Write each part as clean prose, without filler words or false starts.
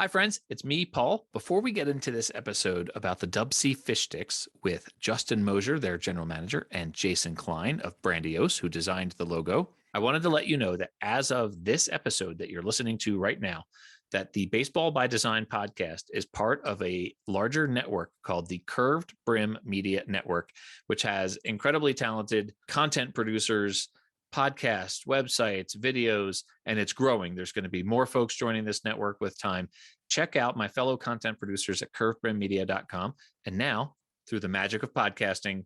Hi, friends. It's me, Paul. Before we get into this episode about the Dub C fish sticks with Justin Mosier, their general manager, and Jason Klein of Brandiose, who designed the logo, I wanted to let you know that as of this episode that you're listening to right now, that the Baseball by Design podcast is part of a larger network called the Curved Brim Media Network, which has incredibly talented content producers, podcasts, websites, videos, and it's growing. There's going to be more folks joining this network with time. Check out my fellow content producers at curvedbrimmedia.com. And now, through the magic of podcasting,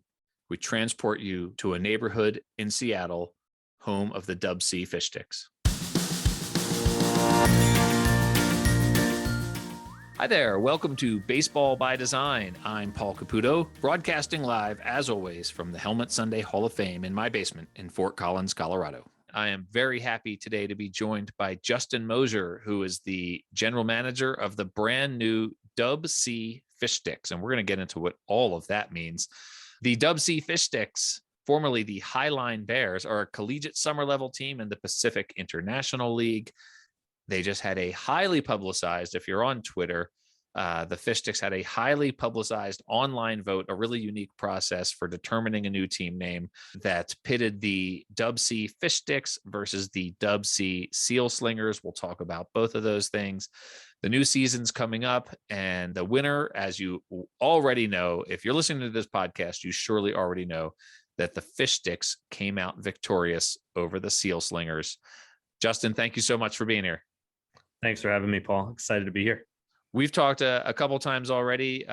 we transport you to a neighborhood in Seattle, home of the Dub C fish sticks. Hi there. Welcome to Baseball by Design. I'm Paul Caputo, broadcasting live, as always, from the Helmet Sunday Hall of Fame in my basement in Fort Collins, Colorado. I am very happy today to be joined by Justin Mosier, who is the general manager of the brand new Dub C fish sticks. And we're going to get into what all of that means. The Dub C fish sticks, formerly the Highline Bears, are a collegiate summer level team in the Pacific International League. They just had a highly publicized, if you're on Twitter, the fish sticks had a highly publicized online vote, a really unique process for determining a new team name that pitted the Dub C fish sticks versus the Dub C Seal Slingers. We'll talk about both of those things. The new season's coming up, and the winner, as you already know, if you're listening to this podcast, you surely already know that the fish sticks came out victorious over the Seal Slingers. Justin, thank you so much for being here. Thanks for having me, Paul. Excited to be here. We've talked a couple times already,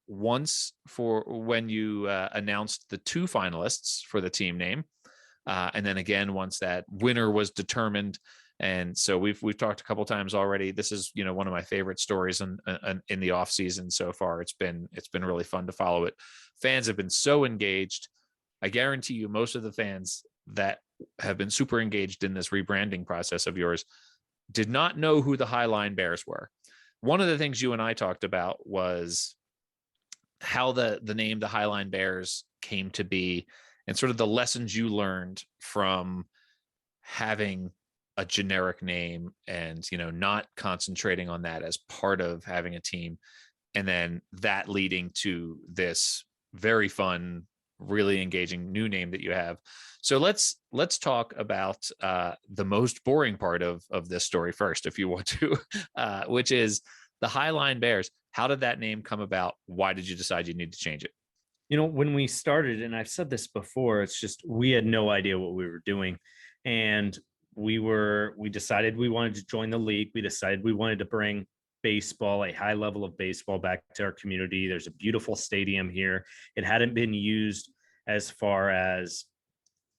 once for when you announced the two finalists for the team name, and then again once that winner was determined. And so we've talked a couple times already. This is, one of my favorite stories in the off season so far. It's been really fun to follow it. Fans have been so engaged. I guarantee you most of the fans that have been super engaged in this rebranding process of yours did not know who the Highline Bears were. One of the things you and I talked about was how the name, the Highline Bears, came to be and sort of the lessons you learned from having a generic name and, not concentrating on that as part of having a team. And then that leading to this very fun, really engaging new name that you have. So let's talk about the most boring part of this story first, if you want to, which is the Highline Bears. How did that name come about? Why did you decide you need to change it? When we started, and I've said this before, it's just we had no idea what we were doing. And we decided we wanted to join the league. We decided we wanted to bring baseball, a high level of baseball, back to our community. There's a beautiful stadium here. It hadn't been used as far as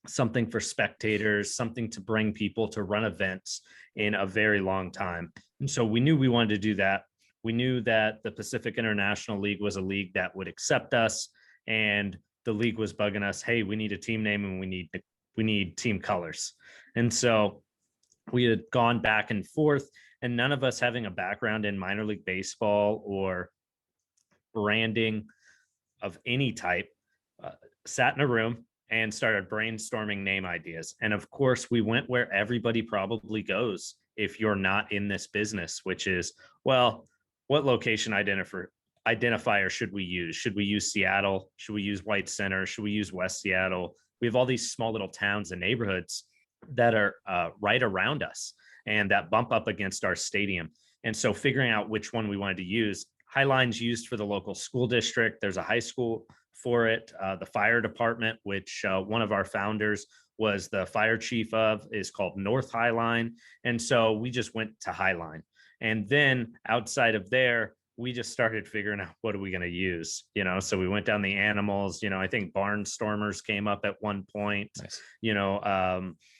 something for spectators, something to bring people to run events in a very long time. And so we knew we wanted to do that. We knew that the Pacific International League was a league that would accept us, and the league was bugging us, hey, we need a team name and we need team colors. And so we had gone back and forth, and none of us having a background in minor league baseball or branding of any type sat in a room and started brainstorming name ideas. And of course, we went where everybody probably goes if you're not in this business, which is, well, what location identifier should we use? Should we use Seattle? Should we use White Center? Should we use West Seattle? We have all these small little towns and neighborhoods that are right around us and that bump up against our stadium. And so figuring out which one we wanted to use. Highline's used for the local school district. There's a high school for it. The fire department, which one of our founders was the fire chief of, is called North Highline. And so we just went to Highline. And then outside of there, we just started figuring out what are we going to use, so we went down the animals, I think Barnstormers came up at one point. Nice.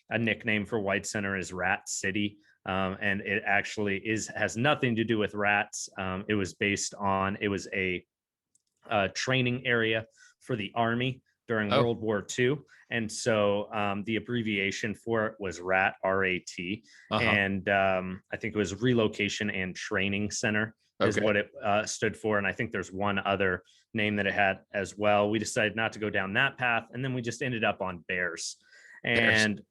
A nickname for White Center is Rat City. And it actually has nothing to do with rats. It was a training area for the Army during World War II. And so the abbreviation for it was RAT, R-A-T. Uh-huh. And I think it was Relocation and Training Center is what it stood for. And I think there's one other name that it had as well. We decided not to go down that path. And then we just ended up on Bears. There's And,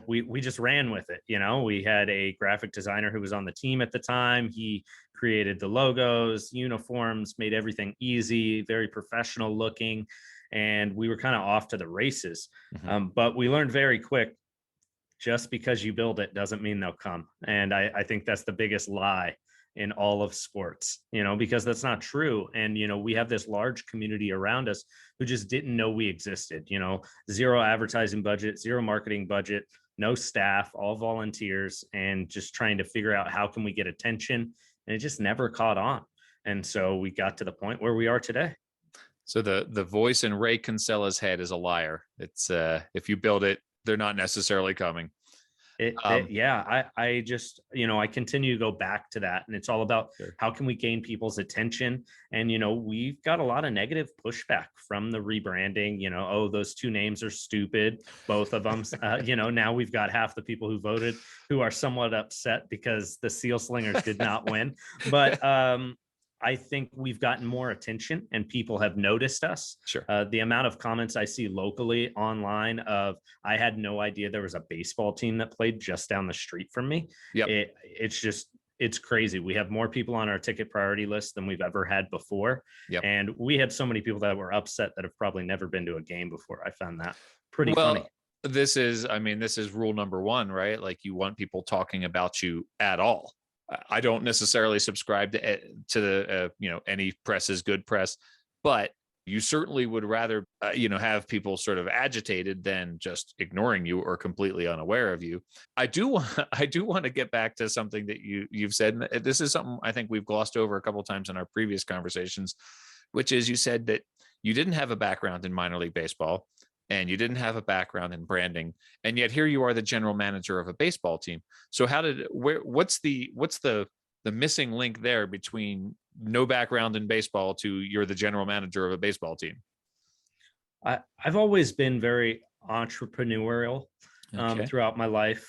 we just ran with it. We had a graphic designer who was on the team at the time. He created the logos, uniforms, made everything easy, very professional looking. And we were kind of off to the races. Mhm. But we learned very quick, just because you build it doesn't mean they'll come. And I think that's the biggest lie in all of sports, because that's not true. And, we have this large community around us who just didn't know we existed, zero advertising budget, zero marketing budget, no staff, all volunteers, and just trying to figure out how can we get attention. And it just never caught on. And so we got to the point where we are today. So the voice in Ray Kinsella's head is a liar. It's if you build it, they're not necessarily coming. Yeah, I just, I continue to go back to that. And it's all about Sure. how can we gain people's attention? And, we've got a lot of negative pushback from the rebranding, oh, those two names are stupid, both of them. Now we've got half the people who voted who are somewhat upset because the Seal Slingers did not win. But I think we've gotten more attention and people have noticed us. Sure. The amount of comments I see locally online of, I had no idea there was a baseball team that played just down the street from me. Yep. It's crazy. We have more people on our ticket priority list than we've ever had before. Yep. And we had so many people that were upset that have probably never been to a game before. I found that pretty Well, funny. this is rule number one, right? Like, you want people talking about you at all. I don't necessarily subscribe to the any press is good press, but you certainly would rather have people sort of agitated than just ignoring you or completely unaware of you. I do want to get back to something that you've said, and this is something I think we've glossed over a couple of times in our previous conversations, which is, you said that you didn't have a background in minor league baseball and you didn't have a background in branding, and yet here you are, the general manager of a baseball team. So what's the missing link there between no background in baseball to you're the general manager of a baseball team? I've always been very entrepreneurial throughout my life,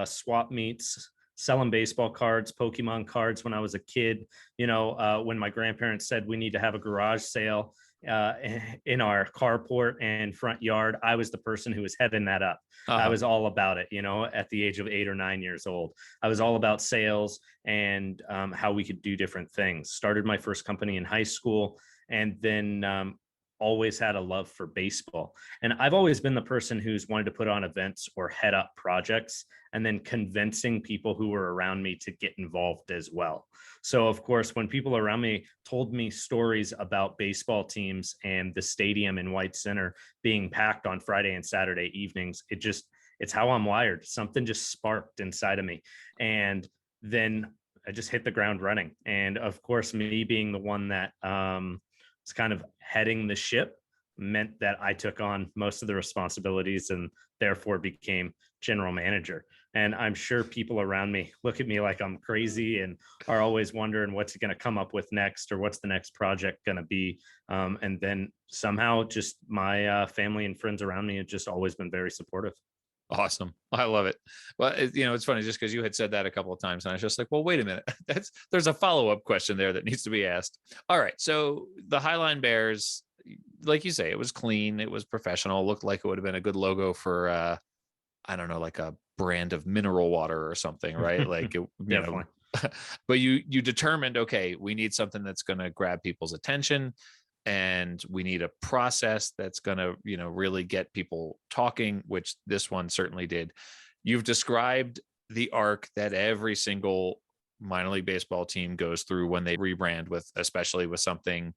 swap meets, selling baseball cards, Pokemon cards when I was a kid, when my grandparents said we need to have a garage sale in our carport and front yard, I was the person who was heading that up. I was all about it, at the age of 8 or 9 years old. I was all about sales and how we could do different things. Started my first company in high school, and then always had a love for baseball. And I've always been the person who's wanted to put on events or head up projects, and then convincing people who were around me to get involved as well. So, of course, when people around me told me stories about baseball teams and the stadium in White Center being packed on Friday and Saturday evenings, it's how I'm wired. Something just sparked inside of me. And then I just hit the ground running. And of course, me being the one that was kind of heading the ship meant that I took on most of the responsibilities and therefore became general manager. And I'm sure people around me look at me like I'm crazy and are always wondering what's going to come up with next, or what's the next project going to be. And then somehow just my family and friends around me have just always been very supportive. Awesome. I love it. Well, it's funny just because you had said that a couple of times, and I was just like, well, wait a minute. There's a follow-up question there that needs to be asked. All right. So the Highline Bears, like you say, it was clean. It was professional. Looked like it would have been a good logo for, I don't know, like a brand of mineral water or something, right? Like, Definitely. But you determined, okay, we need something that's going to grab people's attention, and we need a process that's going to really get people talking, which this one certainly did. You've described the arc that every single minor league baseball team goes through when they rebrand, especially with something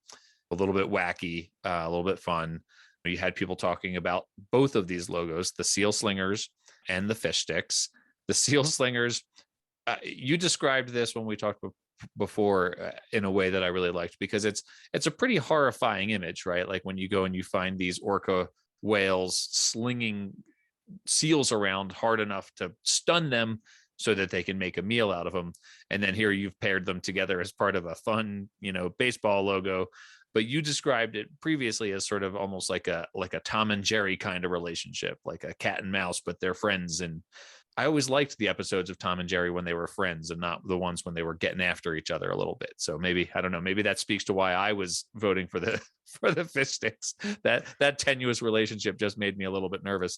a little bit wacky, a little bit fun. You had people talking about both of these logos, the Seal Slingers and the fish sticks. The Seal Slingers, you described this when we talked before in a way that I really liked, because it's a pretty horrifying image, right? Like when you go and you find these orca whales slinging seals around hard enough to stun them so that they can make a meal out of them. And then here you've paired them together as part of a fun, baseball logo. But you described it previously as sort of almost like a Tom and Jerry kind of relationship, like a cat and mouse, but they're friends. And I always liked the episodes of Tom and Jerry when they were friends and not the ones when they were getting after each other a little bit. So maybe, I don't know, maybe that speaks to why I was voting for the fish sticks. That tenuous relationship just made me a little bit nervous.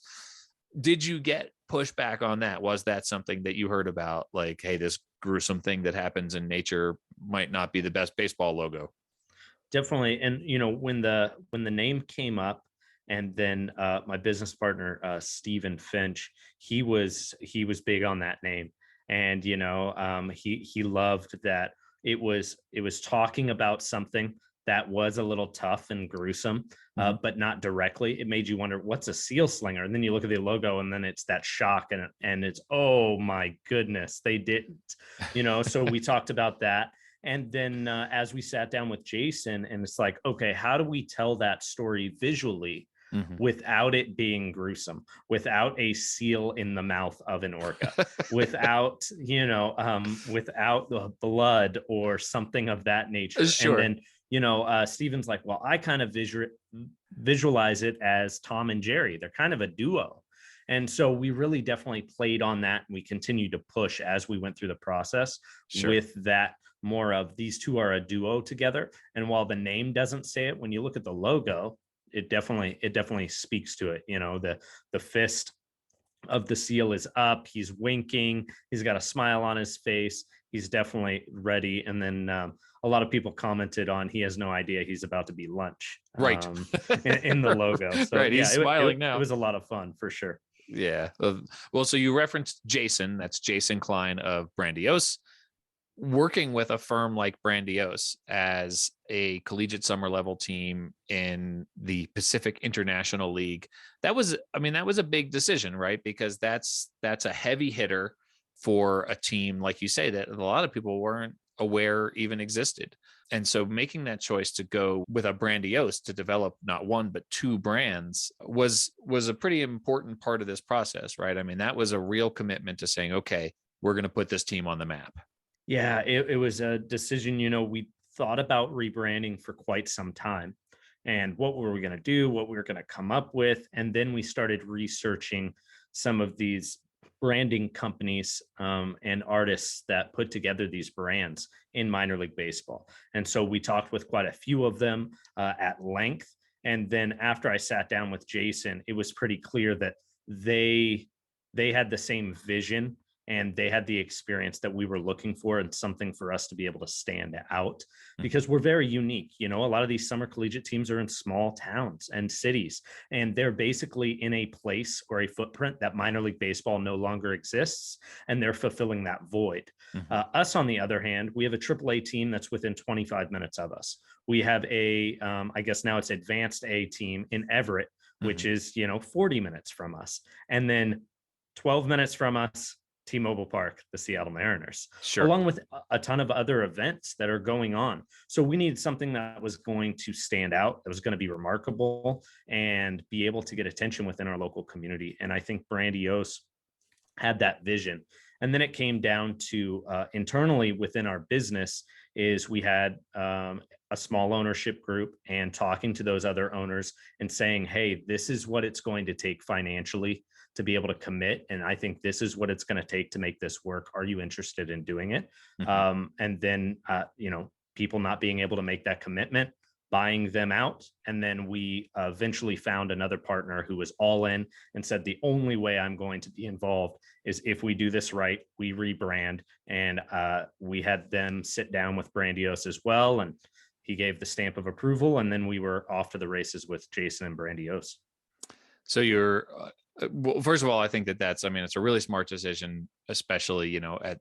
Did you get pushback on that? Was that something that you heard about? Like, hey, this gruesome thing that happens in nature might not be the best baseball logo. Definitely. And when the name came up, and then my business partner Stephen Finch, he was big on that name. And he loved that it was talking about something that was a little tough and gruesome, Mhm. but not directly. It made you wonder, what's a seal slinger? And then you look at the logo, and then it's that shock, and it's, oh my goodness, they didn't. So we talked about that. And then as we sat down with Jason, and it's like, okay, how do we tell that story visually Mhm. without it being gruesome, without a seal in the mouth of an orca, without the blood or something of that nature? And Sure. then, Steven's like, well, I kind of visualize it as Tom and Jerry. They're kind of a duo. And so we really definitely played on that. And we continued to push as we went through the process Sure. with that, more of these two are a duo together. And while the name doesn't say it, when you look at the logo, it definitely speaks to it. The fist of the seal is up. He's winking. He's got a smile on his face. He's definitely ready. And then a lot of people commented on, he has no idea he's about to be lunch, Right. in the logo. So Right. He's yeah, it, smiling it, it now. was a lot of fun for sure. Yeah. Well, so you referenced Jason. That's Jason Klein of Brandiose. Working with a firm like Brandiose as a collegiate summer level team in the Pacific International League, that was a big decision, right? Because that's a heavy hitter for a team, like you say, that a lot of people weren't aware even existed. And so making that choice to go with a Brandiose to develop not one but two brands was a pretty important part of this process, right? I mean, that was a real commitment to saying, okay, we're going to put this team on the map. Yeah, it was a decision. We thought about rebranding for quite some time, and what were we going to do, what we were going to come up with. And then we started researching some of these branding companies and artists that put together these brands in minor league baseball. And so we talked with quite a few of them at length. And then after I sat down with Jason, it was pretty clear that they had the same vision, and they had the experience that we were looking for, and something for us to be able to stand out, Mhm. because we're very unique. A lot of these summer collegiate teams are in small towns and cities, and they're basically in a place or a footprint that minor league baseball no longer exists, and they're fulfilling that void. Mhm. Us, on the other hand, we have a AAA team that's within 25 minutes of us. We have I guess now it's advanced A team in Everett, which Mhm. is 40 minutes from us. And then 12 minutes from us, T-Mobile Park, the Seattle Mariners, Sure. along with a ton of other events that are going on. So we needed something that was going to stand out, that was going to be remarkable, and be able to get attention within our local community. And I think Brandiose had that vision. And then it came down to internally within our business, is we had a small ownership group, and talking to those other owners and saying, hey, this is what it's going to take financially to be able to commit. And I think this is what it's going to take to make this work. Are you interested in doing it? Mhm. And then, people not being able to make that commitment, buying them out. And then we eventually found another partner who was all in and said, the only way I'm going to be involved is if we do this right, we rebrand. And we had them sit down with Brandiose as well. And he gave the stamp of approval. And then we were off to the races with Jason and Brandiose. So well, first of all, I think I mean, it's a really smart decision, especially,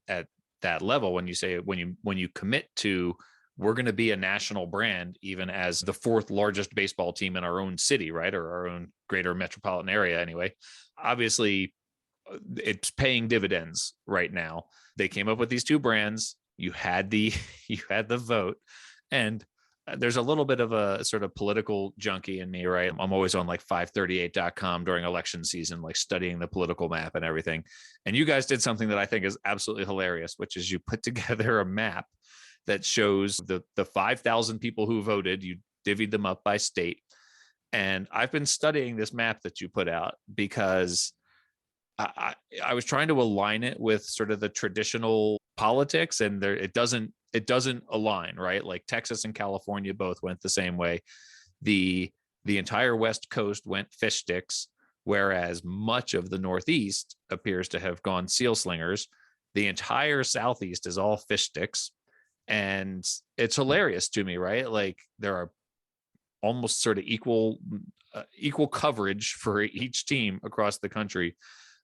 at that level, when you say, when you commit to, we're going to be a national brand, even as the fourth largest baseball team in our own city, right? Or our own greater metropolitan area. Anyway, obviously it's paying dividends right now. They came up with these two brands. You had the, you had the vote, and there's a little bit of a sort of political junkie in me, right? I'm always on like 538.com during election season, like studying the political map and everything. And you guys did something that I think is absolutely hilarious, which is you put together a map that shows the 5,000 people who voted. You divvied them up by state. And I've been studying this map that you put out because I was trying to align it with sort of the traditional politics, and it doesn't align, right? Like Texas and California both went the same way. The entire West Coast went fish sticks. whereas much of the Northeast appears to have gone Seal Slingers. The entire Southeast is all fish sticks. And it's hilarious to me, right? Like there are almost sort of equal coverage for each team across the country.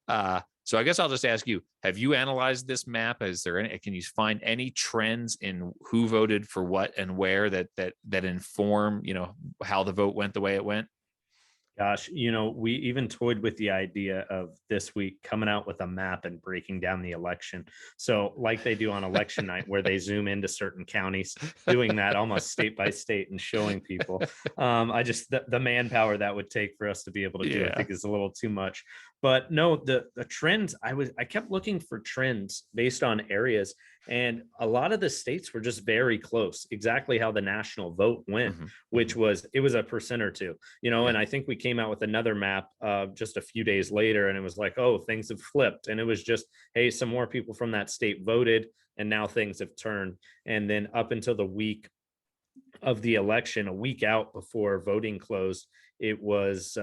So I guess I'll just ask you: have you analyzed this map? Is there any? Can you find any trends in who voted for what and where that inform how the vote went the way it went? Gosh, we even toyed with the idea of this week coming out with a map and breaking down the election. So, like they do on election night, where they zoom into certain counties, doing that almost state by state and showing people. I just the manpower that would take for us to be able to do, I think, is a little too much. But no, the trends. I kept looking for trends based on areas, and a lot of the states were just very close, exactly how the national vote went, which was it was a percent or two, and I think we came out with another map just a few days later, and it was like, oh, things have flipped, and it was just, hey, some more people from that state voted, and now things have turned. And then up until the week of the election, a week out before voting closed, it was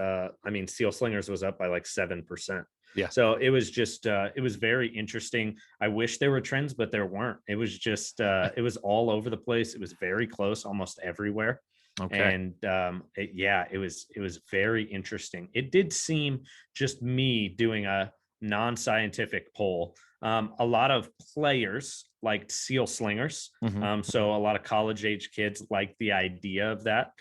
Seal Slingers was up by like 7%. Yeah. So it was just it was very interesting. I wish there were trends, but there weren't. It was just it was all over the place. It was very close almost everywhere. Okay. And it was very interesting. It did seem, just me doing a non-scientific poll, a lot of players liked Seal Slingers. So a lot of college age kids liked the idea of that,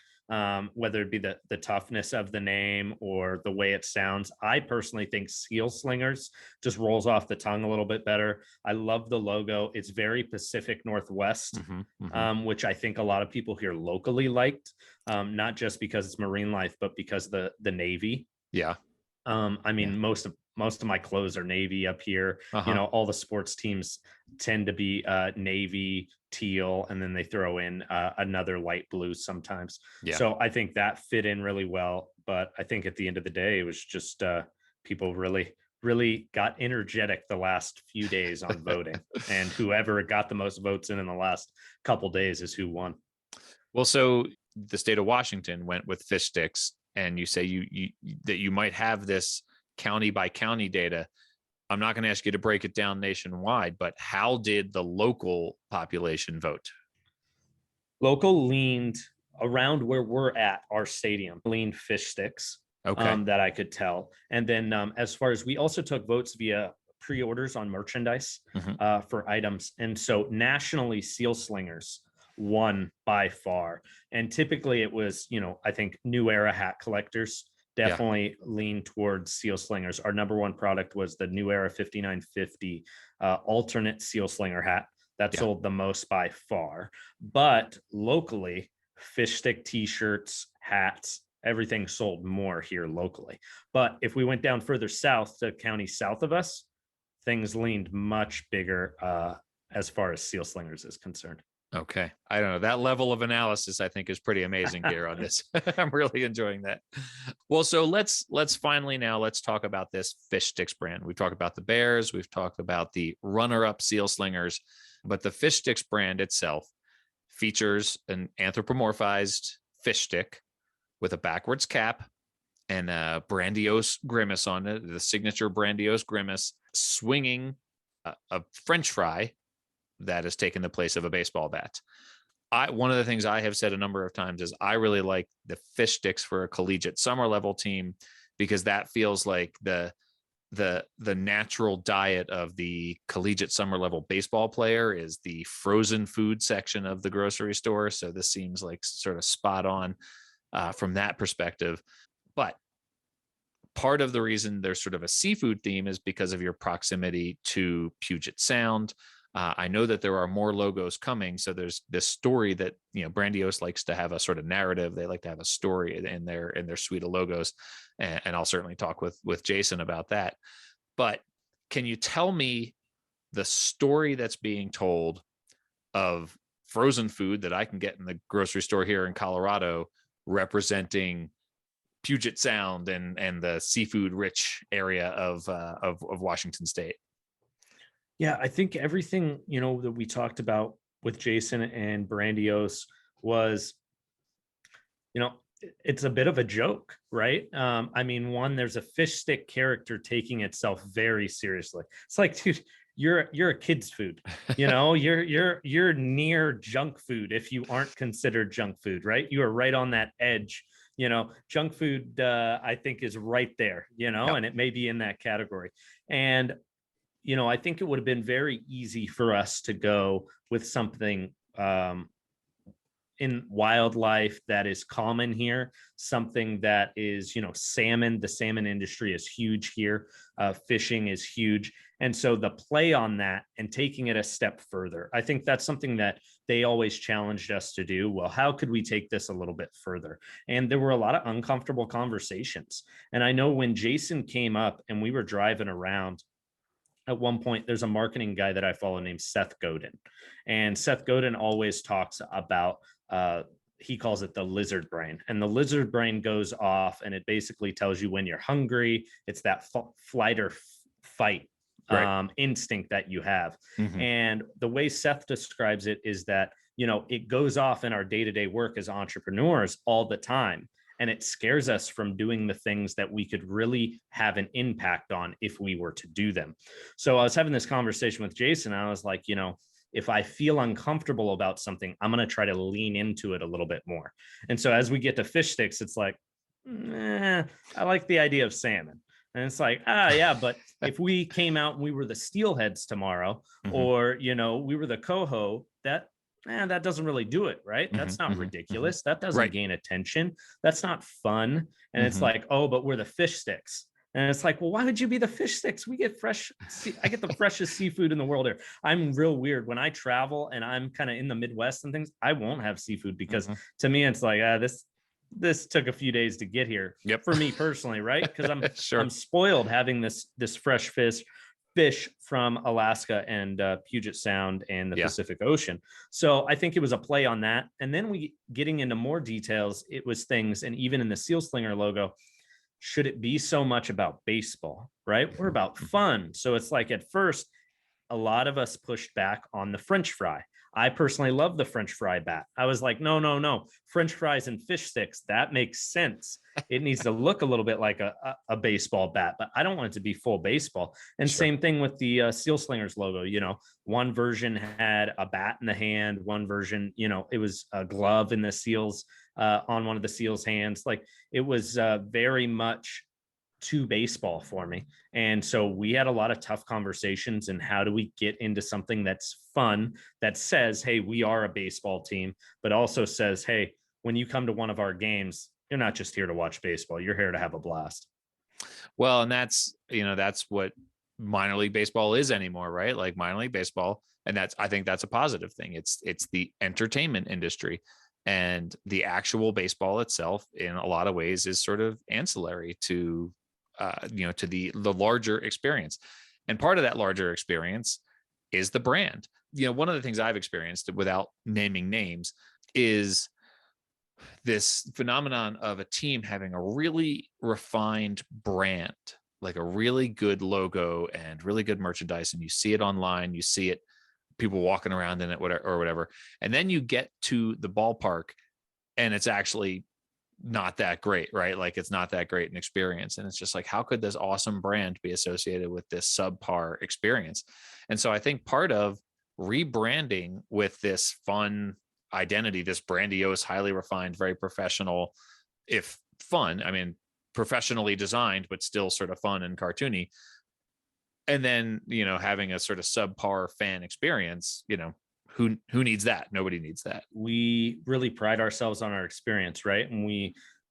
whether it be the toughness of the name or the way it sounds. I personally think Seal Slingers just rolls off the tongue a little bit better. I love the logo. It's very Pacific Northwest, which I think a lot of people here locally liked, not just because it's marine life, but because the Navy. Yeah. Most of my clothes are Navy up here. All the sports teams tend to be Navy, teal, and then they throw in another light blue sometimes. So I think that fit in really well. But I think at the end of the day, it was just people really got energetic the last few days on voting, and whoever got the most votes in the last couple days is who won. Well, so the state of Washington went with fish sticks, and you say that you might have this county by county data. I'm not going to ask you to break it down nationwide, but how did the local population vote? Local leaned around where we're at, our stadium, leaned fish sticks. Okay. That I could tell. And then as far as, we also took votes via pre-orders on merchandise for items. And so nationally, Seal Slingers won by far. And typically it was, I think New Era hat collectors definitely lean towards Seal Slingers. Our number one product was the New Era 5950 alternate Seal Slinger hat. That sold the most by far. But locally, fish stick t-shirts, hats, everything sold more here locally. But if we went down further south to counties south of us, things leaned much bigger as far as Seal Slingers is concerned. Okay. I don't know. That level of analysis, I think, is pretty amazing here on this. I'm really enjoying that. Well, so let's finally now let's talk about this fish sticks brand. We've talked about the Bears. We've talked about the runner-up Seal Slingers, but the fish sticks brand itself features an anthropomorphized fish stick with a backwards cap and a Brandiose grimace on it, the signature Brandiose grimace, swinging a French fry that has taken the place of a baseball bat. One of the things I have said a number of times is I really like the fish sticks for a collegiate summer level team, because that feels like the natural diet of the collegiate summer level baseball player is the frozen food section of the grocery store. So this seems like sort of spot on from that perspective. But part of the reason there's sort of a seafood theme is because of your proximity to Puget Sound. I know that there are more logos coming. So there's this story that, Brandiose likes to have a sort of narrative. They like to have a story in their suite of logos. And I'll certainly talk with Jason about that. But can you tell me the story that's being told of frozen food that I can get in the grocery store here in Colorado representing Puget Sound and the seafood rich area of Washington State? Yeah, I think everything, that we talked about with Jason and Brandiose was, it's a bit of a joke, right? I mean, one, there's a fish stick character taking itself very seriously. It's like, dude, you're a kid's food. You know, you're near junk food if you aren't considered junk food, right? You are right on that edge. You know, junk food, I think, is right there. You know, Yep. and it may be in that category. And I think it would have been very easy for us to go with something in wildlife that is common here, something that is, salmon. The salmon industry is huge here. Fishing is huge. And so the play on that and taking it a step further, I think that's something that they always challenged us to do. Well, how could we take this a little bit further? And there were a lot of uncomfortable conversations. And I know when Jason came up and we were driving around, at one point, there's a marketing guy that I follow named Seth Godin. And Seth Godin always talks about, he calls it the lizard brain. And the lizard brain goes off and it basically tells you when you're hungry. It's that flight or fight instinct that you have. Mm-hmm. And the way Seth describes it is that, it goes off in our day-to-day work as entrepreneurs all the time. And it scares us from doing the things that we could really have an impact on if we were to do them. So I was having this conversation with Jason. I was like, if I feel uncomfortable about something, I'm going to try to lean into it a little bit more. And so as we get to fish sticks, it's like, I like the idea of salmon. And it's like, yeah, but if we came out and we were the steelheads tomorrow, Mm-hmm. or, we were the coho, that doesn't really do it, right? Mm-hmm. That's not Mm-hmm. ridiculous. That doesn't gain attention. That's not fun. And it's like, oh, but we're the fish sticks. And it's like, well, why would you be the fish sticks? We get I get the freshest seafood in the world here. I'm real weird. When I travel and I'm kind of in the Midwest and things, I won't have seafood because to me, it's like, this took a few days to get here. Yep. For me personally, right? Because Sure. I'm spoiled having this fresh fish from Alaska and Puget Sound and the Pacific Ocean. So I think it was a play on that. And then getting into more details, it was things, and even in the Seal Slinger logo, should it be so much about baseball, right? We're about fun. So it's like at first, a lot of us pushed back on the French fry. I personally love the French fry bat. I was like, no, French fries and fish sticks. That makes sense. It needs to look a little bit like a baseball bat, but I don't want it to be full baseball. And same thing with the Seal Slingers logo. One version had a bat in the hand. One version, it was a glove in the seals on one of the seals' hands. Like it was very much to baseball for me. And so we had a lot of tough conversations, and how do we get into something that's fun, that says, hey, we are a baseball team, but also says, hey, when you come to one of our games, you're not just here to watch baseball, you're here to have a blast. Well, and that's what minor league baseball is anymore, right? Like minor league baseball. And I think that's a positive thing. It's the entertainment industry, and the actual baseball itself in a lot of ways is sort of ancillary to to the larger experience. And part of that larger experience is the brand. One of the things I've experienced, without naming names, is this phenomenon of a team having a really refined brand, like a really good logo and really good merchandise. And you see it online, you see it, people walking around in it, whatever. And then you get to the ballpark and it's actually not that great, right? Like it's not that great an experience. And it's just like, how could this awesome brand be associated with this subpar experience? And so I think part of rebranding with this fun identity, this Brandiose, highly refined, very professional, if fun, I mean, professionally designed, but still sort of fun and cartoony. And then, having a sort of subpar fan experience, who needs that? Nobody needs that. We really pride ourselves on our experience, right? And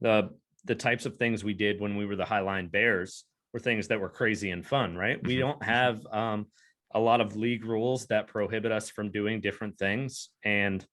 the types of things we did when we were the Highline Bears were things that were crazy and fun, right? We don't have a lot of league rules that prohibit us from doing different things. And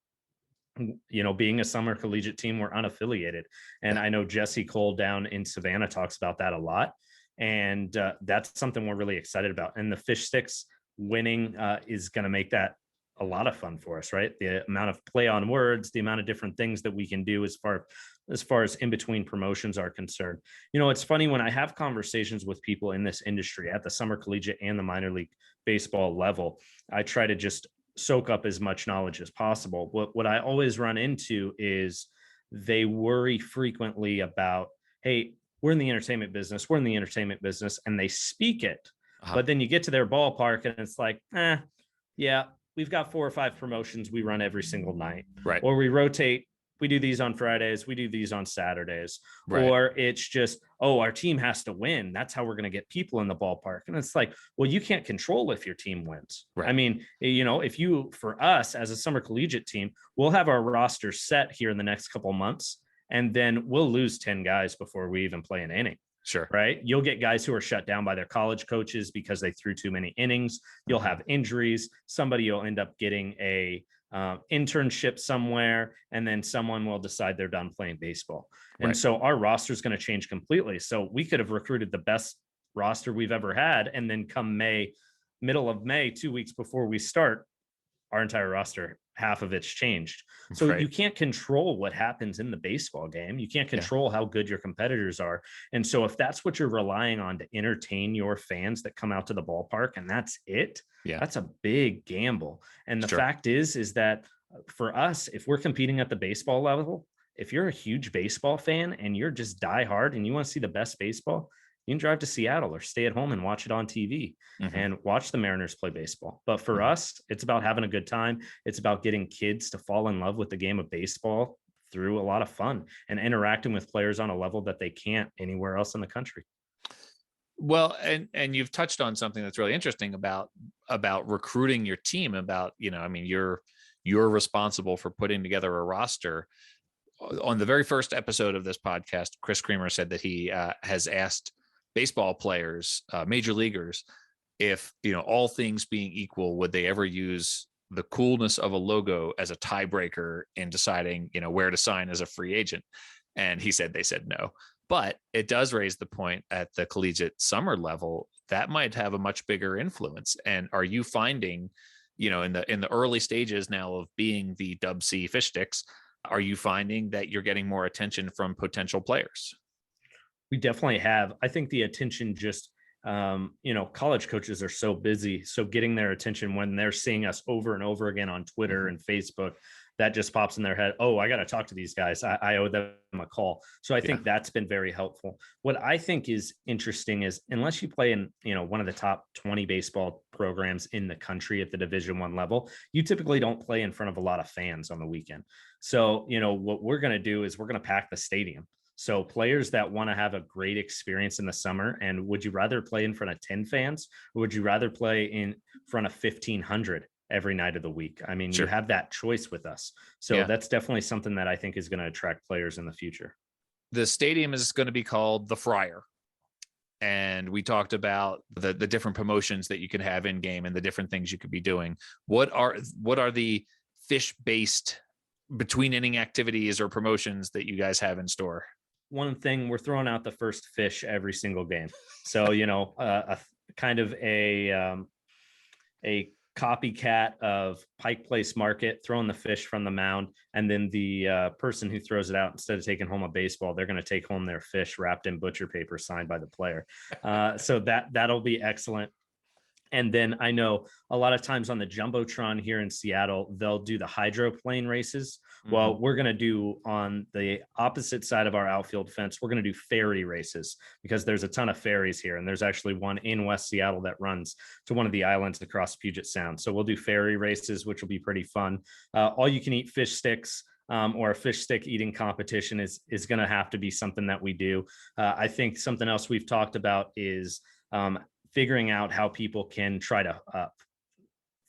being a summer collegiate team, we're unaffiliated. And I know Jesse Cole down in Savannah talks about that a lot. And that's something we're really excited about. And the fish sticks winning is going to make that a lot of fun for us, right? The amount of play on words, the amount of different things that we can do as far as in between promotions are concerned. It's funny when I have conversations with people in this industry at the summer collegiate and the minor league baseball level, I try to just soak up as much knowledge as possible. What I always run into is they worry frequently about, hey, we're in the entertainment business, and they speak it. But then you get to their ballpark and it's like, yeah, we've got 4 or 5 promotions we run every single night. Right. Or we rotate. We do these on Fridays. We do these on Saturdays. Right. Or it's just, oh, our team has to win. That's how we're going to get people in the ballpark. And it's like, well, you can't control if your team wins. Right. I mean, for us as a summer collegiate team, we'll have our roster set here in the next couple months, and then we'll lose 10 guys before we even play an inning. Sure. Right. You'll get guys who are shut down by their college coaches because they threw too many innings. You'll have injuries. Somebody will end up getting a internship somewhere, and then someone will decide they're done playing baseball. And so our roster is going to change completely. So we could have recruited the best roster we've ever had. And then come middle of May, 2 weeks before we start, our entire roster, half of it's changed. So you can't control what happens in the baseball game. You can't control how good your competitors are. And so if that's what you're relying on to entertain your fans that come out to the ballpark, and that's it, that's a big gamble. And the fact is that for us, if we're competing at the baseball level, if you're a huge baseball fan and you're just die hard and you want to see the best baseball, you can drive to Seattle or stay at home and watch it on TV and watch the Mariners play baseball. But for us, it's about having a good time. It's about getting kids to fall in love with the game of baseball through a lot of fun and interacting with players on a level that they can't anywhere else in the country. Well, and you've touched on something that's really interesting about recruiting your team, about, I mean, you're responsible for putting together a roster. On the very first episode of this podcast, Chris Creamer said that he has asked baseball players, major leaguers, if, all things being equal, would they ever use the coolness of a logo as a tiebreaker in deciding, where to sign as a free agent? And they said no. But it does raise the point at the collegiate summer level that might have a much bigger influence. And are you finding, in the early stages now of being the Dub C Fish Sticks, are you finding that you're getting more attention from potential players? We definitely have. I think the attention just, college coaches are so busy. So getting their attention when they're seeing us over and over again on Twitter and Facebook, that just pops in their head. Oh, I got to talk to these guys. I owe them a call. So I think that's been very helpful. What I think is interesting is, unless you play in, one of the top 20 baseball programs in the country at the Division I level, you typically don't play in front of a lot of fans on the weekend. So, what we're going to do is we're going to pack the stadium. So players that want to have a great experience in the summer, and would you rather play in front of 10 fans, or would you rather play in front of 1,500 every night of the week? I mean, you have that choice with us. So that's definitely something that I think is going to attract players in the future. The stadium is going to be called the Friar. And we talked about the different promotions that you could have in game and the different things you could be doing. What are the fish-based between inning activities or promotions that you guys have in store? One thing, we're throwing out the first fish every single game. So, a kind of a copycat of Pike Place Market, throwing the fish from the mound, and then the person who throws it out, instead of taking home a baseball, they're going to take home their fish wrapped in butcher paper signed by the player. So that'll be excellent. And then I know a lot of times on the Jumbotron here in Seattle, they'll do the hydroplane races. Well, we're going to do, on the opposite side of our outfield fence, we're going to do ferry races, because there's a ton of ferries here. And there's actually one in West Seattle that runs to one of the islands across Puget Sound. So we'll do ferry races, which will be pretty fun. All you can eat fish sticks. Or a fish stick eating competition is going to have to be something that we do. I think something else we've talked about is figuring out how people can try to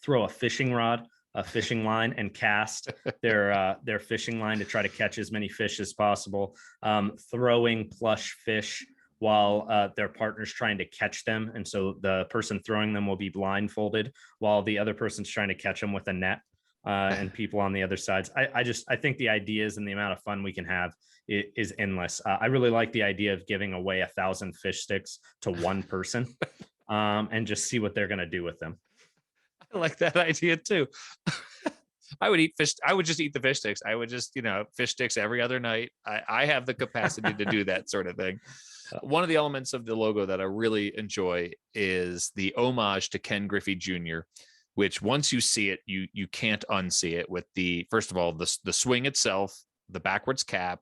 throw a fishing rod, a fishing line, and cast their fishing line to try to catch as many fish as possible. Throwing plush fish while their partner's trying to catch them. And so the person throwing them will be blindfolded while the other person's trying to catch them with a net. And people on the other sides. I think the ideas and the amount of fun we can have is endless. I really like the idea of giving away 1,000 fish sticks to one person and just see what they're going to do with them. I like that idea too. I would eat fish. I would just eat the fish sticks. I would just, fish sticks every other night. I have the capacity to do that sort of thing. One of the elements of the logo that I really enjoy is the homage to Ken Griffey Jr., which once you see it, you can't unsee it, with first of all, the swing itself, the backwards cap.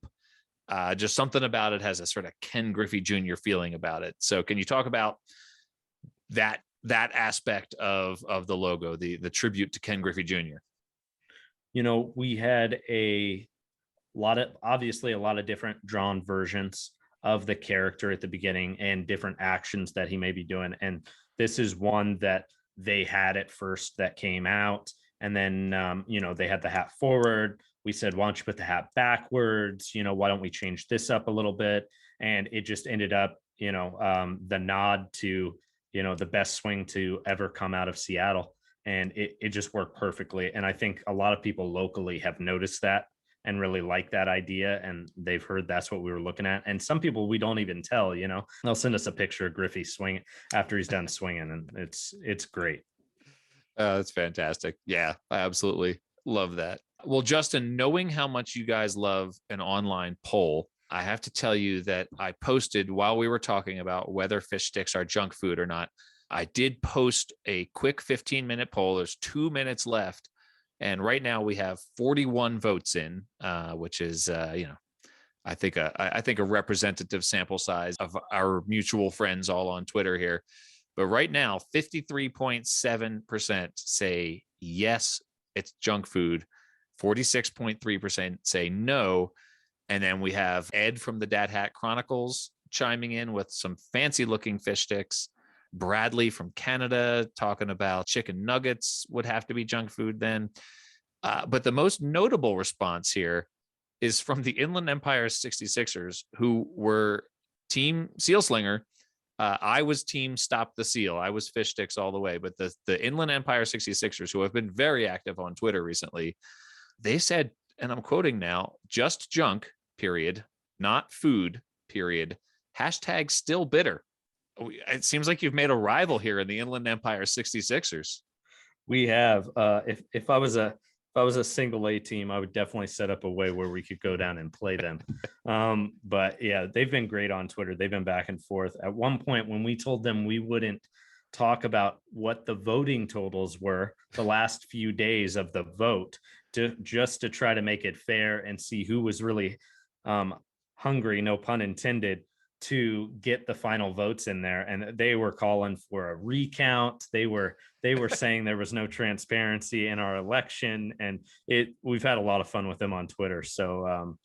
Just something about it has a sort of Ken Griffey Jr. feeling about it. So can you talk about that aspect of the logo, the tribute to Ken Griffey Jr.? We had a lot of different drawn versions of the character at the beginning and different actions that he may be doing. And this is one that they had at first that came out. And then, they had the hat forward. We said, why don't you put the hat backwards? Why don't we change this up a little bit? And it just ended up, the nod to, the best swing to ever come out of Seattle. And it just worked perfectly. And I think a lot of people locally have noticed that and really like that idea. And they've heard that's what we were looking at. And some people we don't even tell, they'll send us a picture of Griffey swinging after he's done swinging. And it's great. That's fantastic. Yeah, I absolutely love that. Well, Justin, knowing how much you guys love an online poll, I have to tell you that I posted while we were talking about whether fish sticks are junk food or not. I did post a quick 15-minute poll. There's 2 minutes left. And right now we have 41 votes in, which is, I think a representative sample size of our mutual friends all on Twitter here. But right now, 53.7% say yes, it's junk food. 46.3% say no. And then we have Ed from the Dad Hat Chronicles chiming in with some fancy looking fish sticks. Bradley from Canada talking about chicken nuggets would have to be junk food then. But the most notable response here is from the Inland Empire 66ers, who were team Seal Slinger. I was team Stop the Seal. I was fish sticks all the way. But the Inland Empire 66ers, who have been very active on Twitter recently, they said, and I'm quoting now, just junk, period, not food, period. Hashtag still bitter. It seems like you've made a rival here in the Inland Empire 66ers. We have. If I was a single A team, I would definitely set up a way where we could go down and play them. But yeah, they've been great on Twitter. They've been back and forth. At one point, when we told them we wouldn't talk about what the voting totals were the last few days of the vote, just to try to make it fair and see who was really hungry, no pun intended, to get the final votes in there. And they were calling for a recount. They were saying there was no transparency in our election, and we've had a lot of fun with them on Twitter. So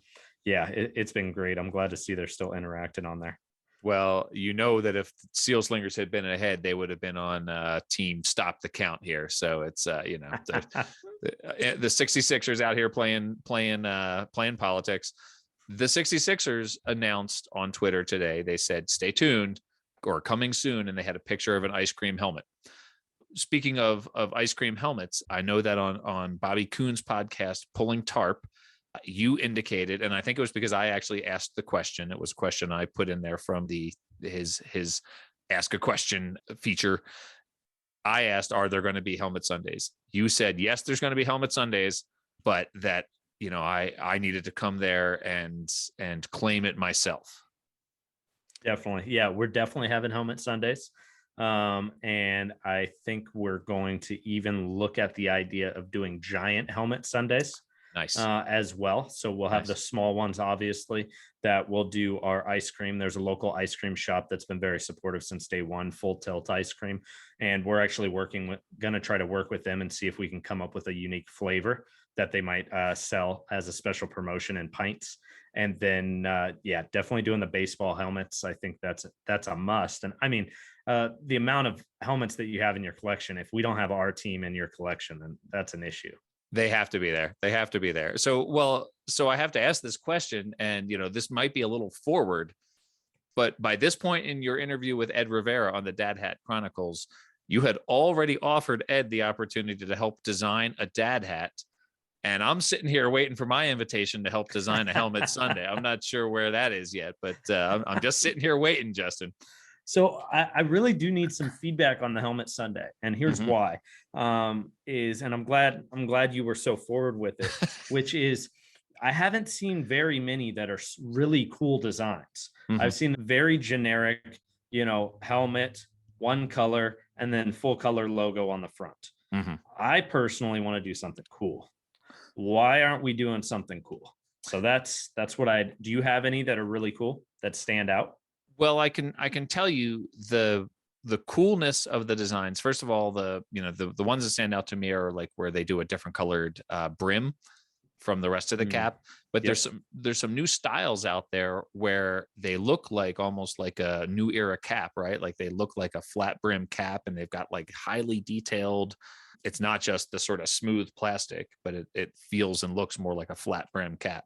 it's been great. I'm glad to see they're still interacting on there. Well, that if Seal Slingers had been ahead, they would have been on team Stop the Count here. So it's the 66ers out here playing politics. The 66ers announced on Twitter today, they said, stay tuned or coming soon. And they had a picture of an ice cream helmet. Speaking of ice cream helmets, I know that on Bobby Coon's podcast, Pulling Tarp, you indicated, and I think it was because I actually asked the question. It was a question I put in there from his ask a question feature. I asked, are there going to be helmet Sundays? You said, yes, there's going to be helmet Sundays, but that, I needed to come there and claim it myself. Definitely. Yeah, we're definitely having helmet Sundays. And I think we're going to even look at the idea of doing giant helmet Sundays. Nice. As well. So we'll have the small ones, obviously, that will do our ice cream. There's a local ice cream shop that's been very supportive since day one, Full Tilt Ice Cream. And we're actually going to try to work with them and see if we can come up with a unique flavor that they might sell as a special promotion in pints. And then, definitely doing the baseball helmets. I think that's a must. And I mean, the amount of helmets that you have in your collection, if we don't have our team in your collection, then that's an issue. They have to be there. They have to be there. So I have to ask this question, and this might be a little forward, but by this point in your interview with Ed Rivera on the Dad Hat Chronicles, you had already offered Ed the opportunity to help design a dad hat. And I'm sitting here waiting for my invitation to help design a helmet Sunday. I'm not sure where that is yet, but I'm just sitting here waiting, Justin. So I really do need some feedback on the helmet Sunday, and here's why. And I'm glad you were so forward with it, which is I haven't seen very many that are really cool designs. I've seen very generic, helmet, one color, and then full color logo on the front. I personally want to do something cool. Why aren't we doing something cool? So that's what do you have any that are really cool that stand out? Well, I can tell you the coolness of the designs. First of all, the ones that stand out to me are like where they do a different colored brim from the rest of the cap. But Yep. there's some new styles out there where they look like almost like a new era cap, right? Like they look like a flat brim cap, and they've got like highly detailed. It's not just the sort of smooth plastic, but it feels and looks more like a flat brim cap.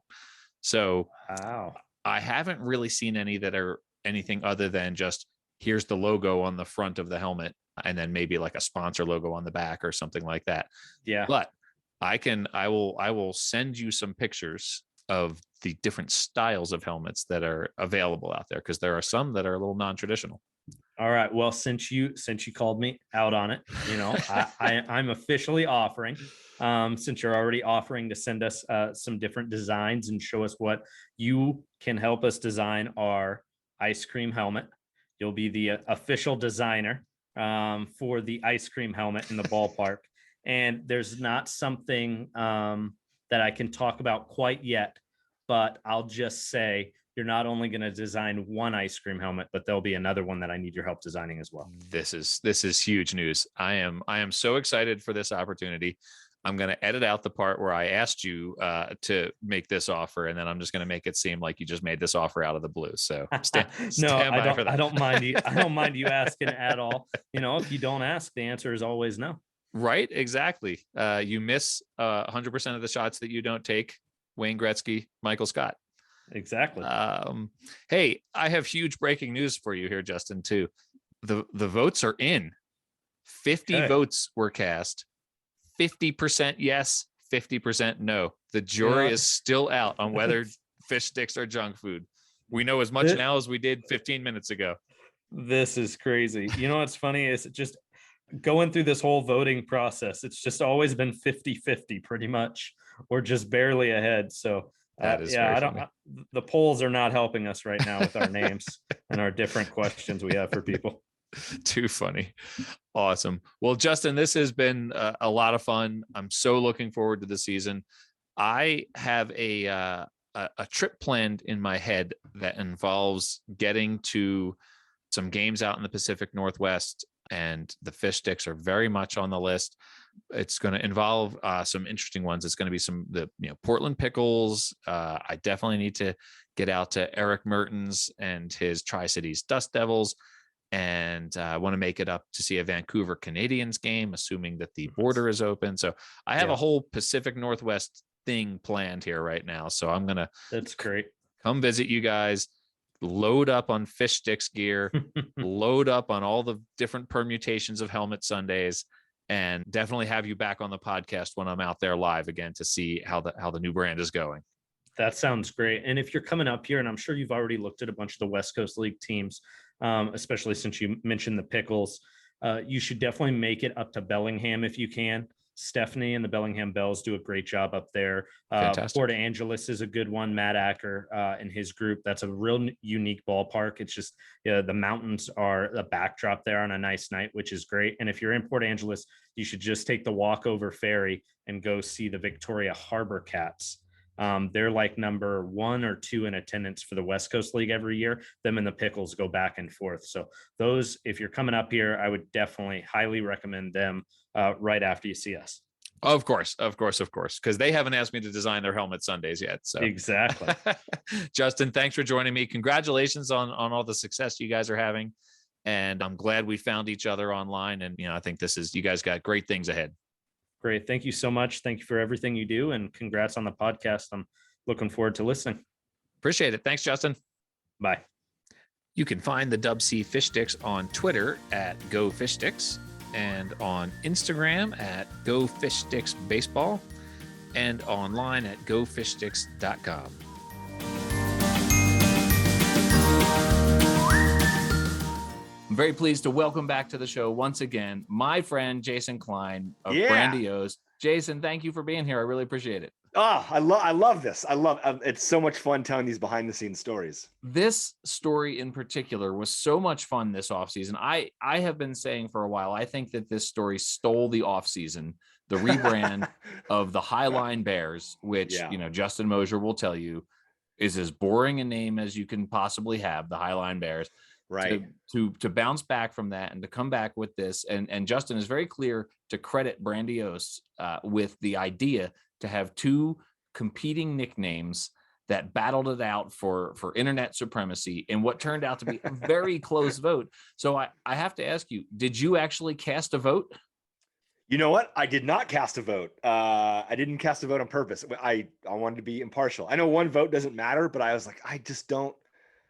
So Wow. I haven't really seen any that are anything other than just here's the logo on the front of the helmet, and then maybe like a sponsor logo on the back or something like that. Yeah. But I will send you some pictures of the different styles of helmets that are available out there, because there are some that are a little non-traditional. All right. Well, since you called me out on it, I'm officially offering. Since you're already offering to send us some different designs and show us what you can help us design our ice cream helmet. You'll be the official designer for the ice cream helmet in the ballpark. And there's not something that I can talk about quite yet, but I'll just say you're not only going to design one ice cream helmet, but there'll be another one that I need your help designing as well. This is huge news. I am so excited for this opportunity. I'm going to edit out the part where I asked you to make this offer, and then I'm just going to make it seem like you just made this offer out of the blue. So stand by for that. I don't mind you. I don't mind you asking at all. If you don't ask, the answer is always no. Right. Exactly. You miss 100% of the shots that you don't take. Wayne Gretzky, Michael Scott. Exactly. Hey, I have huge breaking news for you here, Justin, too. The votes are in. 50 votes were cast. 50% yes, 50% no. The jury is still out on whether fish sticks are junk food. We know as much now as we did 15 minutes ago. This is crazy. What's funny is just going through this whole voting process, it's just always been 50-50 pretty much, or just barely ahead. So the polls are not helping us right now with our names and our different questions we have for people. Too funny. Awesome. Well, Justin, this has been a lot of fun. I'm so looking forward to the season. I have a trip planned in my head that involves getting to some games out in the Pacific Northwest, and the fish sticks are very much on the list. It's going to involve some interesting ones. It's going to be Portland pickles. I definitely need to get out to Eric Mertens and his Tri-Cities Dust Devils. And I want to make it up to see a Vancouver Canadians game, assuming that the border is open. So I have a whole Pacific Northwest thing planned here right now. So I'm going to That's great. Come visit you guys, load up on fish sticks gear, load up on all the different permutations of helmet Sundays, and definitely have you back on the podcast when I'm out there live again to see how the new brand is going. That sounds great. And if you're coming up here, and I'm sure you've already looked at a bunch of the West Coast League teams, especially since you mentioned the pickles, you should definitely make it up to Bellingham if you can. Stephanie and the Bellingham Bells do a great job up there. Port Angeles is a good one. Matt Acker and his group. That's a real unique ballpark. It's just the mountains are the backdrop there on a nice night, which is great. And if you're in Port Angeles, you should just take the walkover ferry and go see the Victoria Harbor Cats. They're like number 1 or 2 in attendance for the West Coast League every year. Them and the Pickles go back and forth. So those, if you're coming up here, I would definitely highly recommend them right after you see us. Of course, because they haven't asked me to design their helmet Sundays yet. So exactly. Justin, thanks for joining me. Congratulations on all the success you guys are having. And I'm glad we found each other online. And, I think you guys got great things ahead. Great. Thank you so much. Thank you for everything you do, and congrats on the podcast. I'm looking forward to listening. Appreciate it. Thanks, Justin. Bye. You can find the Dub C Fish Sticks on Twitter at Go Fish Sticks, and on Instagram at Go Fish Sticks Baseball, and online at gofishsticks.com. I'm very pleased to welcome back to the show once again my friend Jason Klein of Brandiose. Jason, thank you for being here. I really appreciate it. Oh, I love this. It's so much fun telling these behind the scenes stories. This story in particular was so much fun this offseason. I have been saying for a while, I think that this story stole the offseason the rebrand of the Highline Bears, which, Yeah. you know, Justin Mosier will tell you is as boring a name as you can possibly have, the Highline Bears. Right. To bounce back from that and to come back with this. And Justin is very clear to credit Brandiose with the idea to have two competing nicknames that battled it out for internet supremacy in what turned out to be a very close vote. So I have to ask you, did you actually cast a vote? You know what? I did not cast a vote. I didn't cast a vote on purpose. I wanted to be impartial. I know one vote doesn't matter, but I was like, I just don't,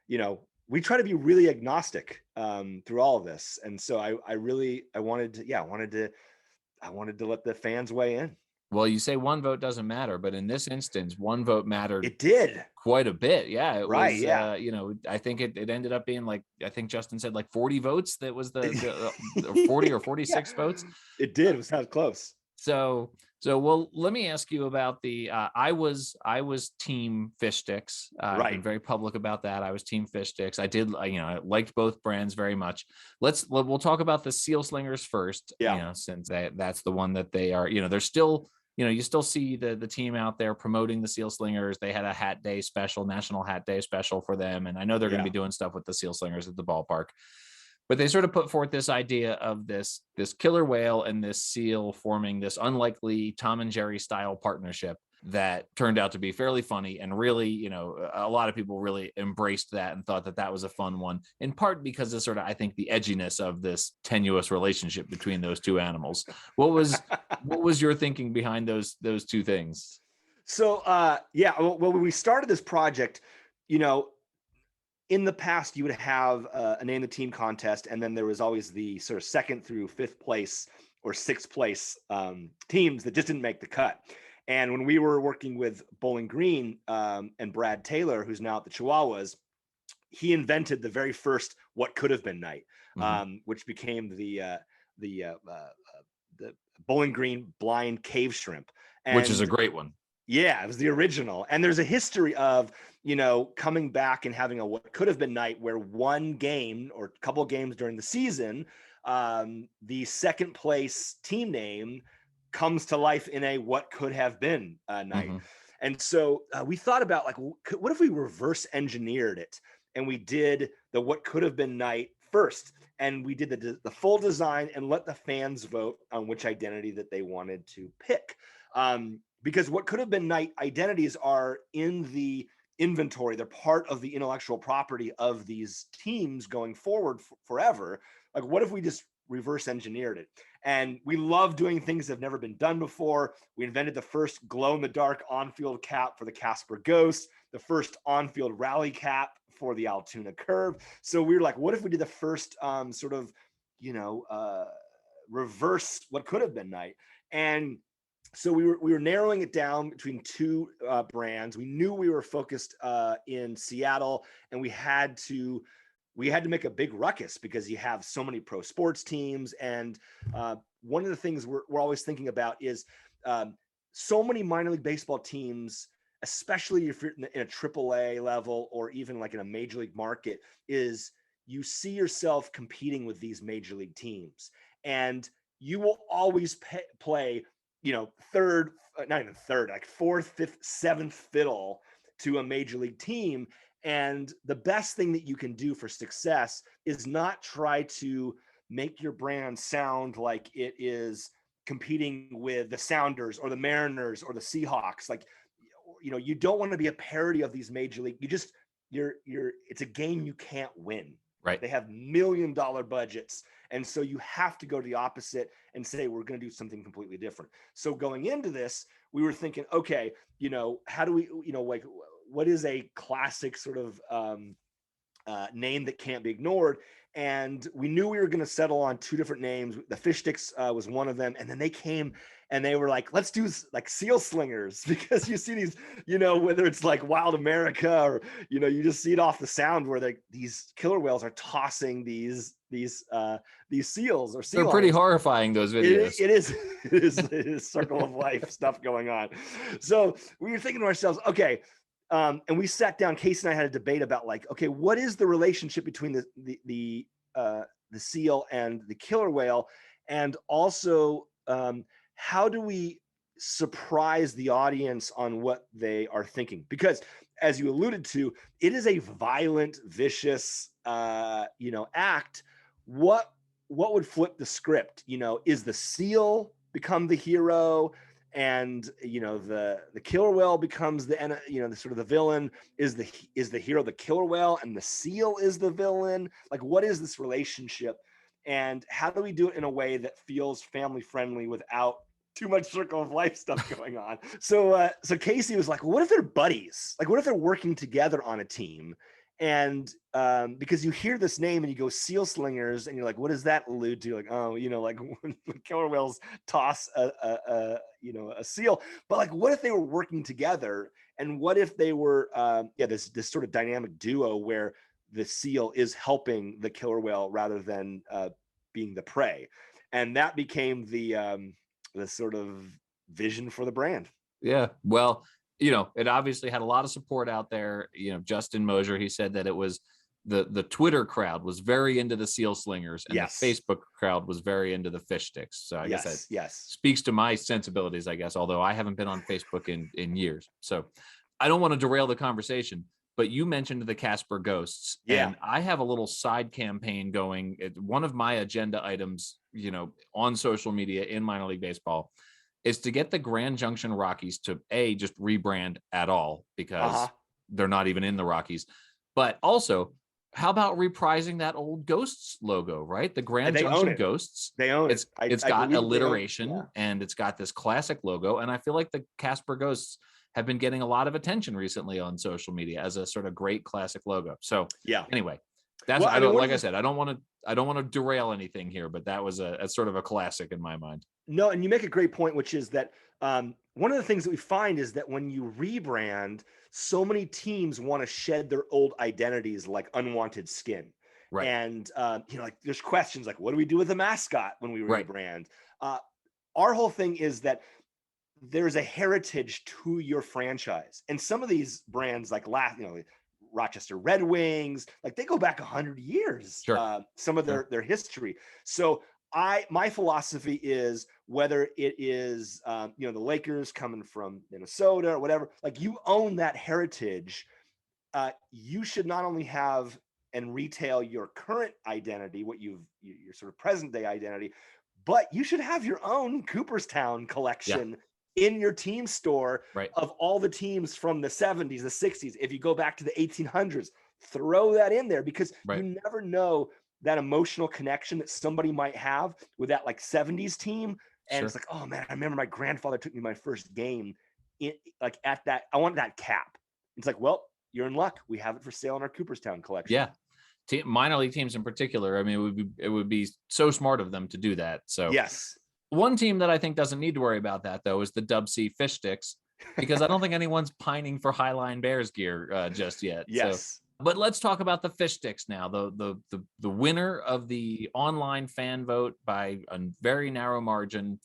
you know, we try to be really agnostic through all of this. And so I wanted to let the fans weigh in. Well, you say one vote doesn't matter, but in this instance, one vote mattered. It did quite a bit. Yeah, it right, was, yeah. you know, I think it ended up being like, I think Justin said like 40 votes. That was the 40 or 46 votes. It did. It was close. So, well, let me ask you about the, I was team fish sticks. Right. I've been very public about that. I was team fish sticks. I did, you know, I liked both brands very much. We'll talk about the Seal Slingers first, yeah. You know, since that's the one that they are, you know, they're still, you know, you still see the team out there promoting the Seal Slingers. They had a hat day special, National Hat Day special for them. And I know they're going to be doing stuff with the Seal Slingers at the ballpark. But they sort of put forth this idea of this killer whale and this seal forming this unlikely Tom and Jerry style partnership that turned out to be fairly funny, and really, you know, a lot of people really embraced that and thought that was a fun one, in part because of sort of, I think, the edginess of this tenuous relationship between those two animals. What was your thinking behind those two things? So well, when we started this project, you know, in the past, you would have a name the team contest, and then there was always the sort of second through fifth place or sixth place teams that just didn't make the cut. And when we were working with Bowling Green and Brad Taylor, who's now at the Chihuahuas, he invented the very first what could have been night, which became the Bowling Green blind cave shrimp, which is a great one. Yeah, it was the original. And there's a history of, you know, coming back and having a what could have been night where one game or a couple of games during the season, the second place team name comes to life in a what could have been night. And so we thought about, like, what if we reverse engineered it and we did the what could have been night first, and we did the full design and let the fans vote on which identity that they wanted to pick. Because what could have been night identities are in the inventory. They're part of the intellectual property of these teams going forward forever. Like, what if we just reverse engineered it? And we love doing things that have never been done before. We invented the first glow-in-the-dark on-field cap for the Casper Ghost, the first on-field rally cap for the Altoona Curve. So we were like, what if we did the first sort of, you know, reverse what could have been night? And so we were narrowing it down between two brands. We knew we were focused in Seattle, and we had to make a big ruckus because you have so many pro sports teams. And one of the things we're always thinking about is so many minor league baseball teams, especially if you're in a AAA level or even like in a major league market, is you see yourself competing with these major league teams, and you will always play, you know, like fourth, fifth, seventh fiddle to a major league team. And the best thing that you can do for success is not try to make your brand sound like it is competing with the Sounders or the Mariners or the Seahawks. Like, you know, you don't want to be a parody of these major league. It's a game you can't win. Right. They have $1 million budgets. And so you have to go to the opposite and say, we're going to do something completely different. So going into this, we were thinking, okay, you know, how do we, you know, like, what is a classic sort of name that can't be ignored? And we knew we were going to settle on two different names. The Fish Sticks was one of them. And then they came and they were like, let's do like Seal Slingers, because you see these, you know, whether it's like Wild America or, you know, you just see it off the sound where these killer whales are tossing these seals or sea They're pretty lions. horrifying, those videos. It is circle of life stuff going on. So we were thinking to ourselves, okay, and we sat down, Casey and I had a debate about, like, okay, what is the relationship between the seal and the killer whale? And also, how do we surprise the audience on what they are thinking? Because as you alluded to, it is a violent, vicious, act. What would flip the script? Is the seal become the hero, and the killer whale becomes the sort of the villain? Is the hero the killer whale, and the seal is the villain? Like, what is this relationship, and how do we do it in a way that feels family friendly without too much circle of life stuff going on? So Casey was like, well, what if they're buddies? Like, what if they're working together on a team? And because you hear this name and you go Seal Slingers, and you're like, what does that allude to? Like, oh, like when killer whales toss a seal. But like, what if they were working together? And what if they were this sort of dynamic duo where the seal is helping the killer whale rather than being the prey? And that became the sort of vision for the brand. Yeah. Well, it obviously had a lot of support out there. Justin Mosier, he said that it was the Twitter crowd was very into the Seal Slingers, and yes, the Facebook crowd was very into the fish sticks. So I guess that speaks to my sensibilities, I guess, although I haven't been on Facebook in years. So I don't want to derail the conversation, but you mentioned the Casper Ghosts. Yeah. And I have a little side campaign going. One of my agenda items, on social media in minor league baseball, is to get the Grand Junction Rockies to just rebrand at all, because they're not even in the Rockies. But also, how about reprising that old Ghosts logo, right? The Grand Junction Ghosts. They own it. It's got alliteration, and it's got this classic logo. And I feel like the Casper Ghosts have been getting a lot of attention recently on social media as a sort of great classic logo. So anyway, that's I don't want to derail anything here, but that was a sort of a classic in my mind. No, and you make a great point, which is that one of the things that we find is that when you rebrand, so many teams want to shed their old identities like unwanted skin. Right. And, like there's questions like, what do we do with the mascot when we rebrand? Our whole thing is that there's a heritage to your franchise. And some of these brands like Rochester Red Wings, like they go back 100 years, some of their history. So my philosophy is, whether it is, the Lakers coming from Minnesota or whatever, like you own that heritage. You should not only have and retail your current identity, your sort of present day identity, but you should have your own Cooperstown collection in your team store of all the teams from the 70s, the 60s. If you go back to the 1800s, throw that in there, because you never know that emotional connection that somebody might have with that like 70s team. And it's like, oh man, I remember my grandfather took me to my first game at that. I want that cap. It's like, well, you're in luck. We have it for sale in our Cooperstown collection. Yeah. Minor league teams in particular. I mean, it would be so smart of them to do that. So yes. One team that I think doesn't need to worry about that, though, is the Dub C Fish Sticks, because I don't think anyone's pining for Highline Bears gear just yet. Yes. So, but let's talk about the Fish Sticks now. The winner of the online fan vote by a very narrow margin,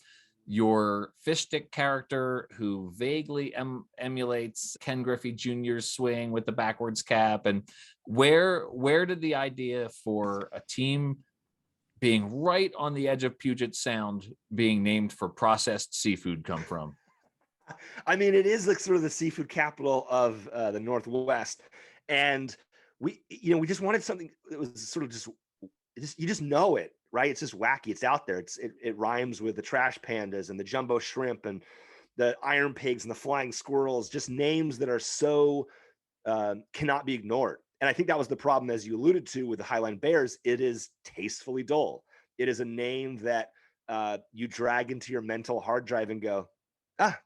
your fish stick character who vaguely emulates Ken Griffey Jr.'s swing with the backwards cap. And where did the idea for a team being right on the edge of Puget Sound being named for processed seafood come from? I mean, it is like sort of the seafood capital of the Northwest. And we just wanted something that was sort of just you just know it, right? It's just wacky. It's out there. It rhymes with the trash pandas and the jumbo shrimp and the iron pigs and the flying squirrels, just names that are so cannot be ignored. And I think that was the problem, as you alluded to, with the Highline Bears. It is tastefully dull. It is a name that you drag into your mental hard drive and go,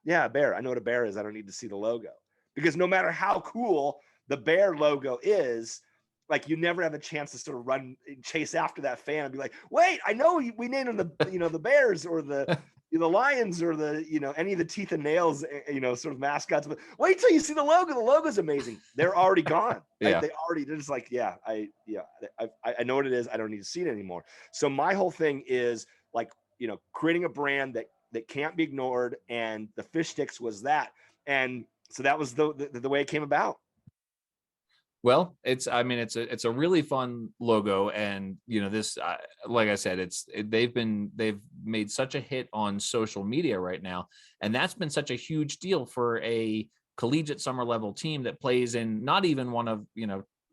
yeah, a bear. I know what a bear is. I don't need to see the logo. Because no matter how cool the bear logo is, like you never have a chance to sort of run and chase after that fan and be like, wait, I know we named them the Bears or the Lions or any of the teeth and nails, sort of mascots. But wait till you see the logo. The logo's amazing. They're already gone. Yeah. They're just like, I know what it is. I don't need to see it anymore. So my whole thing is like, creating a brand that can't be ignored. And the Fish Sticks was that. And so that was the way it came about. Well, I mean, it's a really fun logo, and this, like I said, they've made such a hit on social media right now, and that's been such a huge deal for a collegiate summer level team that plays in not even one of,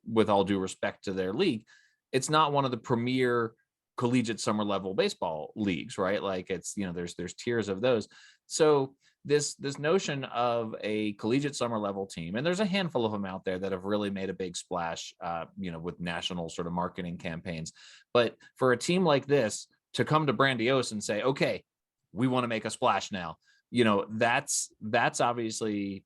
with all due respect to their league, it's not one of the premier collegiate summer level baseball leagues, right? Like it's, there's tiers of those. So this notion of a collegiate summer level team, and there's a handful of them out there that have really made a big splash, with national sort of marketing campaigns. But for a team like this to come to Brandiose and say, okay, we want to make a splash now, that's obviously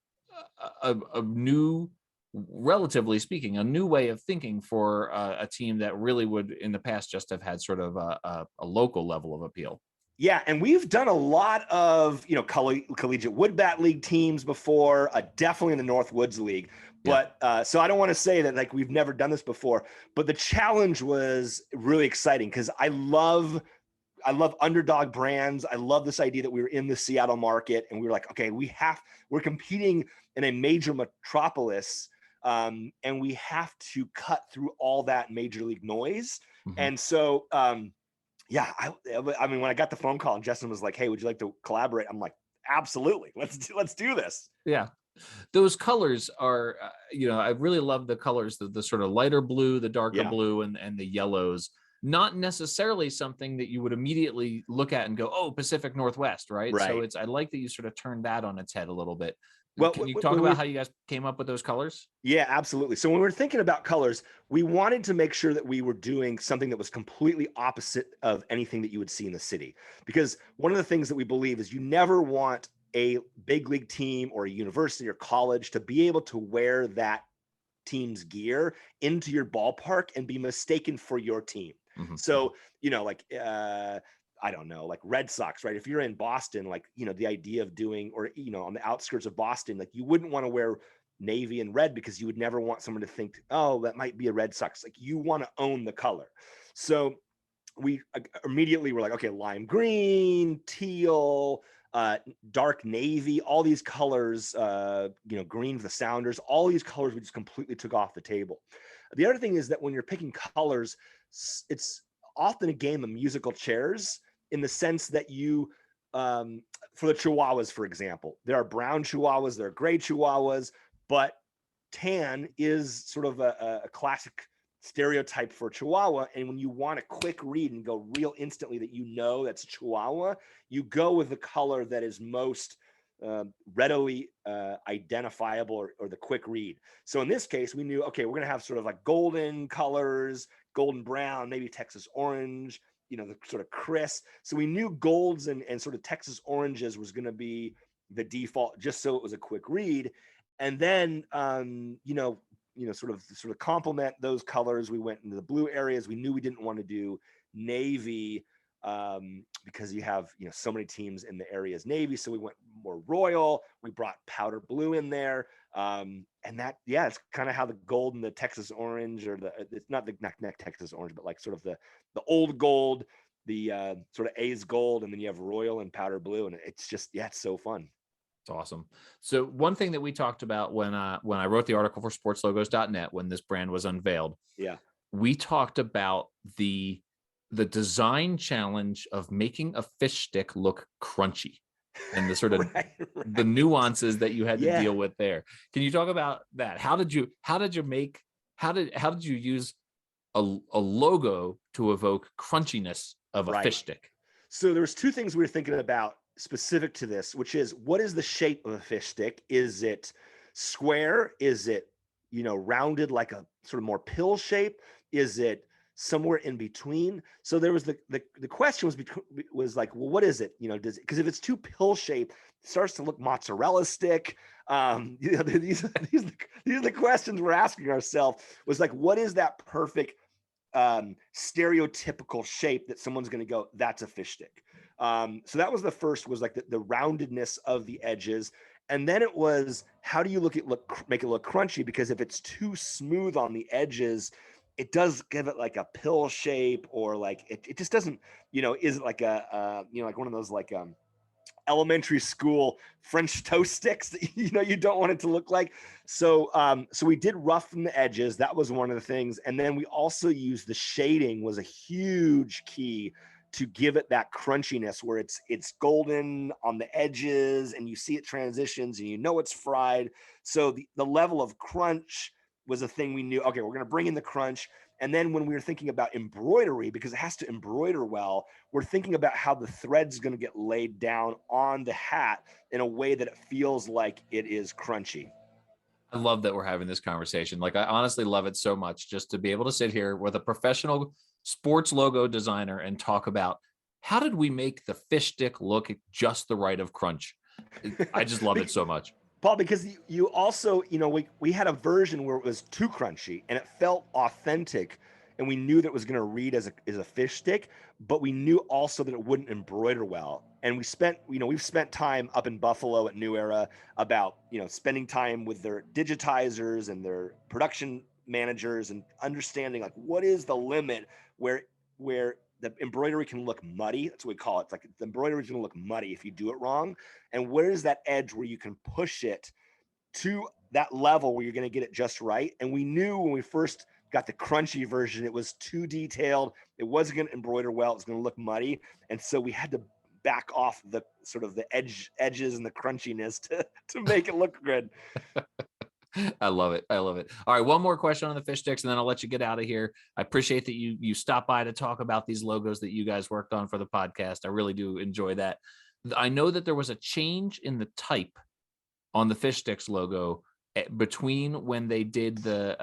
a new, relatively speaking, a new way of thinking for a team that really would in the past just have had sort of a local level of appeal. Yeah, and we've done a lot of, collegiate wood bat league teams before, definitely in the North Woods League. But so I don't want to say that like we've never done this before, but the challenge was really exciting because I love underdog brands. I love this idea that we were in the Seattle market and we were like, okay, we're competing in a major metropolis, and we have to cut through all that major league noise. Mm-hmm. And so, yeah, I mean, when I got the phone call and Justin was like, hey, would you like to collaborate? I'm like, absolutely. Let's do this. Yeah. Those colors are, I really love the colors, the sort of lighter blue, the darker blue, and the yellows. Not necessarily something that you would immediately look at and go, oh, Pacific Northwest, right? So I like that you sort of turned that on its head a little bit. Well, can you talk about how you guys came up with those colors? Yeah, absolutely. So when we were thinking about colors, we wanted to make sure that we were doing something that was completely opposite of anything that you would see in the city. Because one of the things that we believe is you never want a big league team or a university or college to be able to wear that team's gear into your ballpark and be mistaken for your team. Mm-hmm. So, I don't know, like Red Sox, right? If you're in Boston, like, the idea of doing, or, on the outskirts of Boston, like you wouldn't want to wear navy and red because you would never want someone to think, oh, that might be a Red Sox. Like you want to own the color. So we immediately were like, okay, lime green, teal, dark navy, all these colors, green for the Sounders, all these colors we just completely took off the table. The other thing is that when you're picking colors, it's often a game of musical chairs in the sense that you, for the Chihuahuas, for example, there are brown Chihuahuas, there are gray Chihuahuas, but tan is sort of a classic stereotype for Chihuahua. And when you want a quick read and go real instantly that that's a Chihuahua, you go with the color that is most readily identifiable or the quick read. So in this case, we knew, okay, we're going to have sort of like golden colors, golden brown, maybe Texas orange, the sort of crisp. So we knew golds and sort of Texas oranges was going to be the default, just so it was a quick read. And then, sort of complement those colors. We went into the blue areas. We knew we didn't want to do navy because you have, so many teams in the areas navy. So we went more royal. We brought powder blue in there. And that, it's kind of how the gold and the Texas orange, or it's not the neck Texas orange, but like sort of the old gold, the sort of A's gold, and then you have royal and powder blue. And it's just, it's so fun. It's awesome. So one thing that we talked about when I wrote the article for sportslogos.net, when this brand was unveiled, we talked about the design challenge of making a fish stick look crunchy and the sort of the nuances that you had to deal with there. Can you talk about that? How did you use a logo to evoke crunchiness of a fish stick? So there's two things we were thinking about specific to this, which is, what is the shape of a fish stick? Is it square? Is it, rounded like a sort of more pill shape? Is it somewhere in between? So there was the question was like, well, what is it? Because if it's too pill shaped, it starts to look mozzarella stick. These are the questions we're asking ourselves, was like, what is that perfect stereotypical shape that someone's going to go, that's a fish stick? So that was the first, was like the roundedness of the edges. And then it was, how do you make it look crunchy? Because if it's too smooth on the edges, it does give it like a pill shape, or like it just doesn't, is it like like one of those like elementary school French toast sticks that you don't want it to look like. So we did roughen the edges. That was one of the things. And then we also used the shading was a huge key to give it that crunchiness where it's golden on the edges and you see it transitions and it's fried. So the level of crunch was a thing we knew, okay, we're going to bring in the crunch. And then when we were thinking about embroidery, because it has to embroider well, we're thinking about how the thread's going to get laid down on the hat in a way that it feels like it is crunchy. I love that we're having this conversation. Like, I honestly love it so much just to be able to sit here with a professional sports logo designer and talk about how did we make the fish stick look just the right of crunch. I just love it so much. Paul, because you also, we had a version where it was too crunchy and it felt authentic, and we knew that it was going to read as a fish stick, but we knew also that it wouldn't embroider well. And we've spent time up in Buffalo at New Era about, spending time with their digitizers and their production managers and understanding like what is the limit where the embroidery can look muddy. That's what we call it. It's like the embroidery is going to look muddy if you do it wrong. And where's that edge where you can push it to that level where you're going to get it just right? And we knew when we first got the crunchy version, it was too detailed. It wasn't going to embroider well. It was going to look muddy. And so we had to back off the sort of the edges and the crunchiness to make it look good. I love it. All right, one more question on the fish sticks, and then I'll let you get out of here. I appreciate that you stopped by to talk about these logos that you guys worked on for the podcast. I really do enjoy that. I know that there was a change in the type on the fish sticks logo between when they did the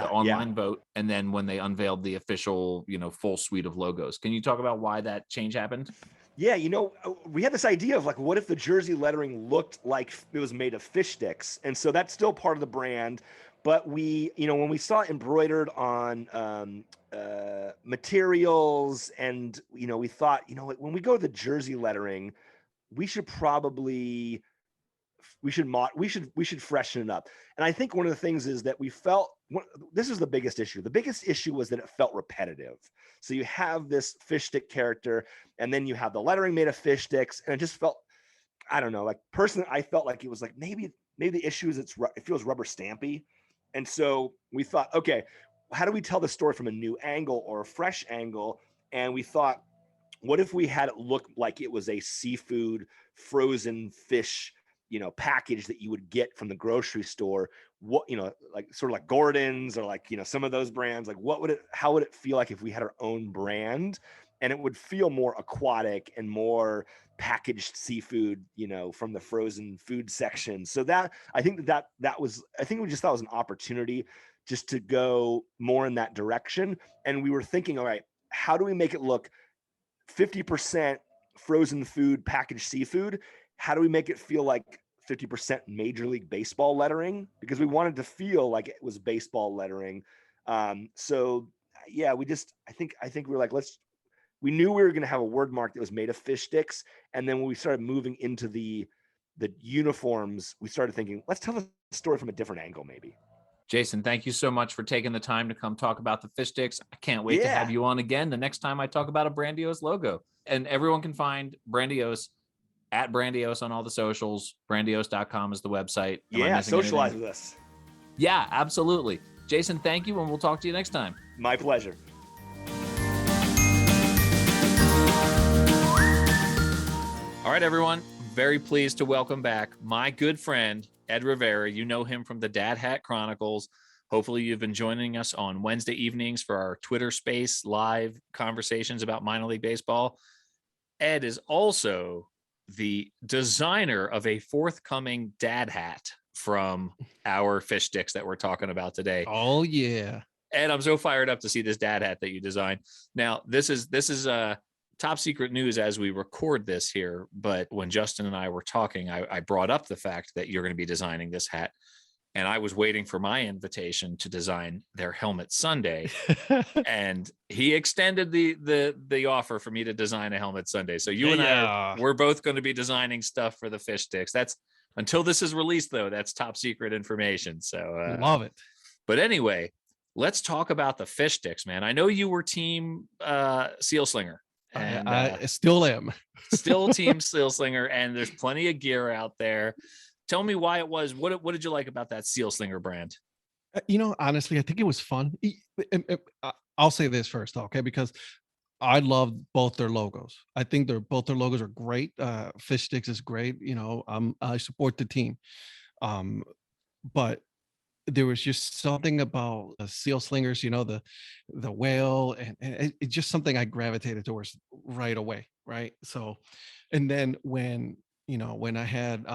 online vote and then when they unveiled the official, full suite of logos. Can you talk about why that change happened? Yeah, we had this idea of like, what if the jersey lettering looked like it was made of fish sticks? And so that's still part of the brand. But we, when we saw it embroidered on materials, and we thought, when we go to the jersey lettering, we should freshen it up. And I think one of the things is that we felt this is the biggest issue. The biggest issue was that it felt repetitive. So you have this fish stick character, and then you have the lettering made of fish sticks, and it just felt, I don't know, like personally, I felt like it was like maybe the issue is it feels rubber stampy. And so we thought, okay, how do we tell the story from a new angle or a fresh angle? And we thought, what if we had it look like it was a seafood frozen fish package that you would get from the grocery store? What, like sort of like Gordon's or like, some of those brands, like how would it feel like if we had our own brand, and it would feel more aquatic and more packaged seafood, from the frozen food section. So that, I think we just thought it was an opportunity just to go more in that direction. And we were thinking, all right, how do we make it look 50% frozen food, packaged seafood? How do we make it feel like 50% Major League Baseball lettering? Because we wanted to feel like it was baseball lettering. So yeah, I think we were like, we knew we were going to have a word mark that was made of fish sticks. And then when we started moving into the uniforms, we started thinking, let's tell the story from a different angle, maybe. Jason, thank you so much for taking the time to come talk about the fish sticks. I can't wait to have you on again the next time I talk about a Brandiose logo. And everyone can find Brandiose at Brandiose on all the socials. Brandiose.com is the website. Socialize with us. Yeah, absolutely. Jason, thank you, and we'll talk to you next time. My pleasure. All right, everyone. Very pleased to welcome back my good friend, Ed Rivera. You know him from the Dad Hat Chronicles. Hopefully you've been joining us on Wednesday evenings for our Twitter Space live conversations about minor league baseball. Ed is also the designer of a forthcoming dad hat from our fish sticks that we're talking about today. Oh yeah. Ed, I'm so fired up to see this dad hat that you designed. Now, this is top secret news as we record this here, but when Justin and I were talking, I brought up the fact that you're going to be designing this hat, and I was waiting for my invitation to design their helmet Sunday, and he extended the offer for me to design a helmet Sunday. So you and I, we're both going to be designing stuff for the fish sticks. That's until this is released, though. That's top secret information. So love it. But anyway, let's talk about the fish sticks, man. I know you were team Seal Slinger. And I still am. still Team Seal Slinger, and there's plenty of gear out there. Tell me why it was. What did you like about that Seal Slinger brand? Honestly, I think it was fun. I'll say this first, okay? Because I love both their logos. I think both their logos are great. Fish Sticks is great. I support the team. But there was just something about Seal Slingers, the whale, and it's just something I gravitated towards right away, right? So, and then when I had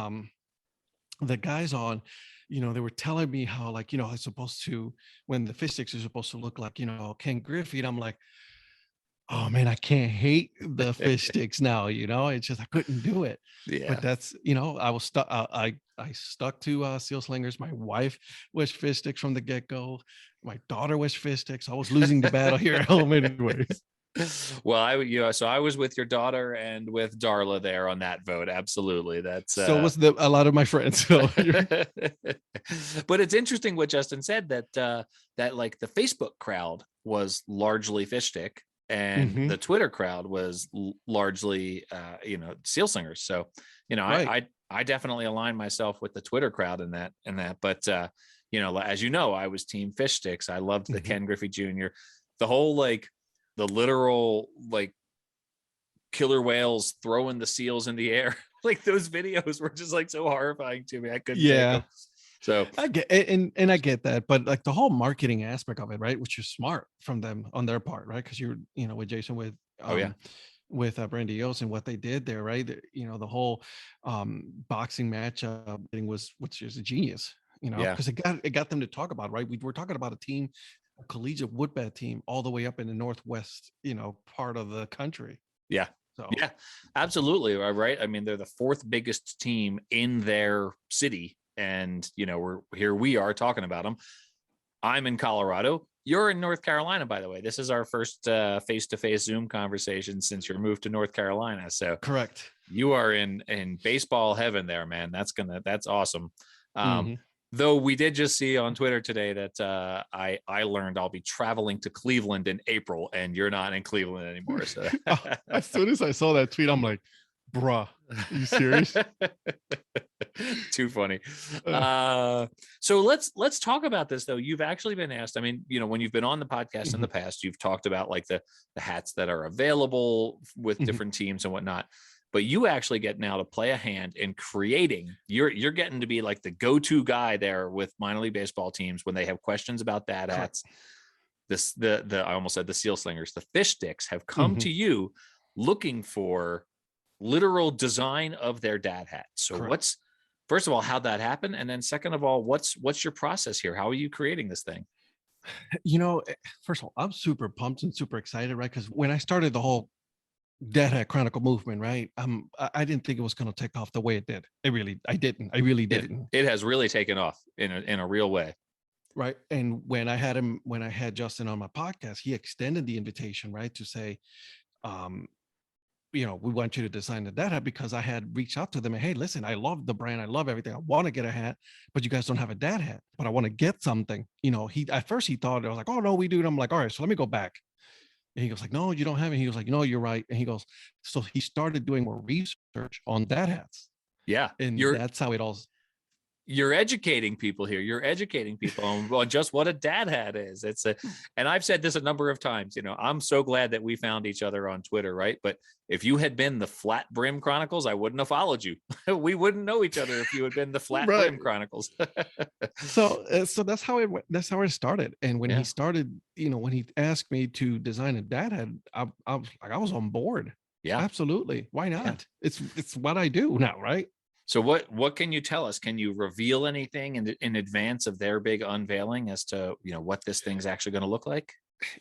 the guys on, they were telling me how, like, it's supposed to, when the fish sticks are supposed to look like, Ken Griffey, and I'm like, oh man, I can't hate the fish sticks now. It's just I couldn't do it. Yeah. But that's I was stuck. I stuck to Seal Slingers. My wife was fish sticks from the get go. My daughter was fish sticks. I was losing the battle here at home, anyways. Well, so I was with your daughter and with Darla there on that vote. Absolutely, that's so was a lot of my friends. So but it's interesting what Justin said, that like the Facebook crowd was largely fish stick, and the Twitter crowd was largely Seal Slingers. So Right. I definitely align myself with the Twitter crowd in that. But as I was Team Fish Sticks. I loved the Ken Griffey Jr. The whole the literal killer whales throwing the seals in the air. Like those videos were just so horrifying to me. I couldn't take them. So I get it, and I get that, but like the whole marketing aspect of it, right? Which is smart from them on their part, right? Because you're, with Jason, with with Brandiose and what they did there, right? The whole boxing match which is a genius, because it got them to talk about, right? We were talking about a team, a collegiate wood bat team, all the way up in the northwest, part of the country. Yeah. So yeah, absolutely. Right. I mean, they're the fourth biggest team in their city. And, we are talking about them. I'm in Colorado. You're in North Carolina, by the way. This is our first face-to-face Zoom conversation since your move to North Carolina. So correct. You are in baseball heaven there, man. That's awesome. Mhm. Though we did just see on Twitter today that I learned I'll be traveling to Cleveland in April, and you're not in Cleveland anymore. So As soon as I saw that tweet, I'm like, bruh, are you serious? Too funny. So let's talk about this, though. You've actually been asked. I mean, when you've been on the podcast in the past, you've talked about the hats that are available with different teams and whatnot. But you actually get now to play a hand in creating. You're getting to be the go-to guy there with minor league baseball teams when they have questions about Dad Hats. I almost said the Seal Slingers. The Fish Sticks have come to you looking for literal design of their Dad Hat. So first of all, how'd that happen? And then second of all, what's your process here? How are you creating this thing? First of all, I'm super pumped and super excited, right? Because when I started the whole Dad Hat Chronicle movement, right? I didn't think it was going to take off the way it did. I really didn't. It has really taken off in a real way. Right. And when I had Justin on my podcast, he extended the invitation, right? To say, we want you to design the Dad Hat, because I had reached out to them and, hey, listen, I love the brand. I love everything. I want to get a hat, but you guys don't have a Dad Hat, but I want to get something. At first he thought, I was like, oh no, we do. And I'm like, all right, so let me go back. And he goes like, no, you don't have it. He was like, no, you're right. And he goes, so he started doing more research on Dad Hats. Yeah. And that's how it all. You're educating people here. You're educating people on just what a Dad Hat is. And I've said this a number of times, I'm so glad that we found each other on Twitter, right? But if you had been the Flat Brim Chronicles, I wouldn't have followed you. We wouldn't know each other if you had been the Flat Brim Chronicles. So that's how it started. And when he started, when he asked me to design a Dad Hat, I was on board. Yeah, absolutely. Why not? Yeah. It's what I do now, right? So what can you tell us? Can you reveal anything in advance of their big unveiling as to what this thing's actually going to look like?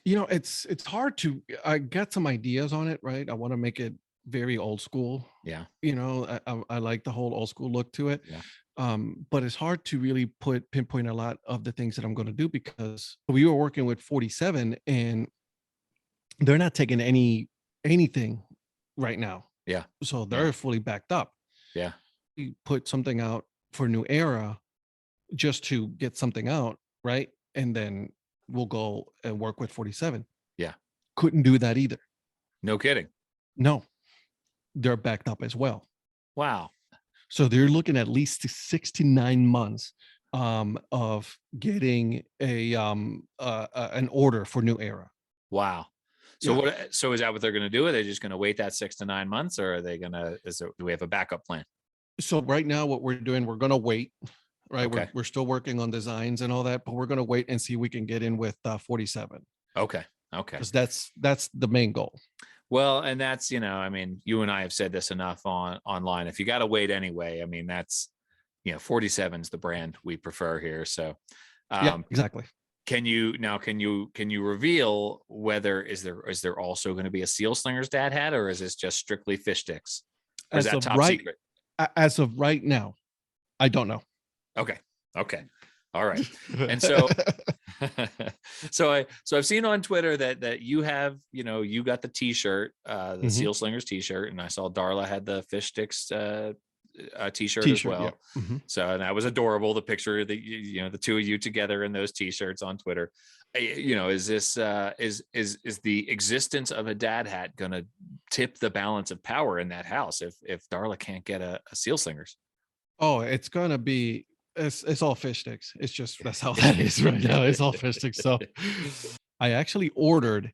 It's hard to. I got some ideas on it, right? I want to make it very old school. Yeah. I like the whole old school look to it. Yeah. But it's hard to really pinpoint a lot of the things that I'm going to do, because we were working with 47 and they're not taking anything right now. Yeah. So they're fully backed up. Yeah. We put something out for New Era just to get something out, right? And then we'll go and work with 47. Yeah. Couldn't do that either. No kidding. No, they're backed up as well. Wow. So they're looking at least 69 months of getting an order for New Era. Wow. So Yeah. so is that what they're going to do? Are they just going to wait that 6 to 9 months, or are they going to, do we have a backup plan? So right now what we're doing, we're going to wait, right? Okay. We're still working on designs and all that, but we're going to wait and see if we can get in with 47. Okay. Because that's the main goal. Well, and that's, I mean, you and I have said this enough online. If you got to wait anyway, I mean, that's, 47 is the brand we prefer here. So, Yeah, exactly. Can you reveal whether is there also going to be a Seal Slingers dad hat, or is this just strictly fish sticks? Or is that top secret? As of right now, I don't know. Okay. All right. And so, so I've seen on Twitter that you have, you got the T-shirt, the Seal Slingers T-shirt, and I saw Darla had the fish sticks T-shirt as well. Yeah. Mm-hmm. So, and that was adorable. The picture that the two of you together in those T-shirts on Twitter. Is this is the existence of a dad hat going to tip the balance of power in that house if Darla can't get a Seal Slingers? Oh, it's gonna be. It's all fish sticks. It's just that's how that is right now. It's all fish sticks. So I actually ordered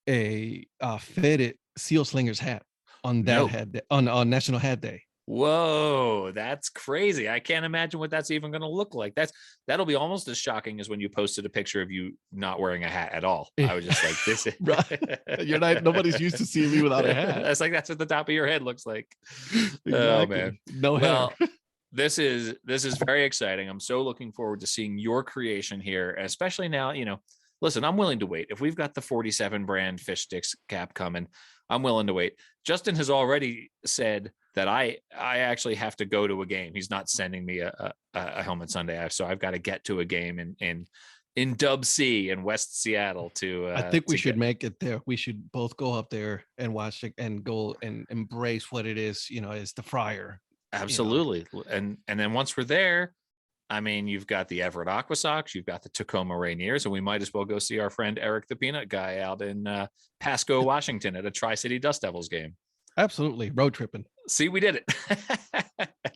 a fitted Seal Slingers hat on hat day, on National Hat Day. Whoa, that's crazy. I can't imagine what that's even going to look like. That'll be almost as shocking as when you posted a picture of you not wearing a hat at all. I was just like, this is right. Nobody's used to seeing me without a hat. That's what the top of your head looks like. Exactly. Oh man. No hair. This is very exciting. I'm so looking forward to seeing your creation here, especially now, listen, I'm willing to wait. If we've got the 47 brand fish sticks cap coming, I'm willing to wait. Justin has already said that I actually have to go to a game. He's not sending me a helmet Sunday. So I've got to get to a game in Dub C in West Seattle to I think we should make it there. We should both go up there and watch it and go and embrace what it is, is the Friar. Absolutely. And then once we're there, I mean, you've got the Everett Aqua Sox, you've got the Tacoma Rainiers, and we might as well go see our friend Eric the Peanut Guy out in Pasco, Washington at a Tri-City Dust Devils game. Absolutely. Road tripping. See, we did it.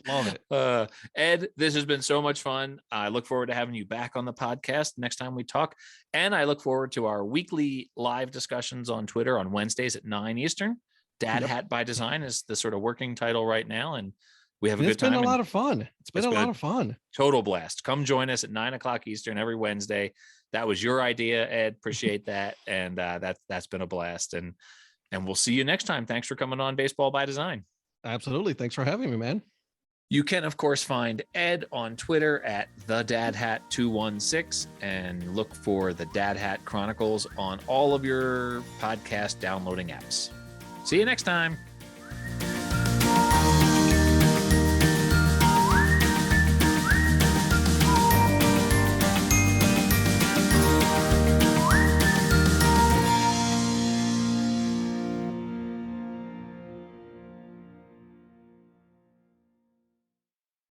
Love it. Ed, this has been so much fun. I look forward to having you back on the podcast next time we talk. And I look forward to our weekly live discussions on Twitter on Wednesdays at 9 Eastern. Dad Hat by Design is the sort of working title right now. And we have a good time. It's been a lot of fun. It's been a lot of fun. Total blast. Come join us at 9:00 Eastern every Wednesday. That was your idea, Ed. Appreciate that. And that's been a blast. And we'll see you next time. Thanks for coming on Baseball by Design. Absolutely. Thanks for having me, man. You can, of course, find Ed on Twitter at the Dad Hat 216 and look for the Dad Hat Chronicles on all of your podcast downloading apps. See you next time.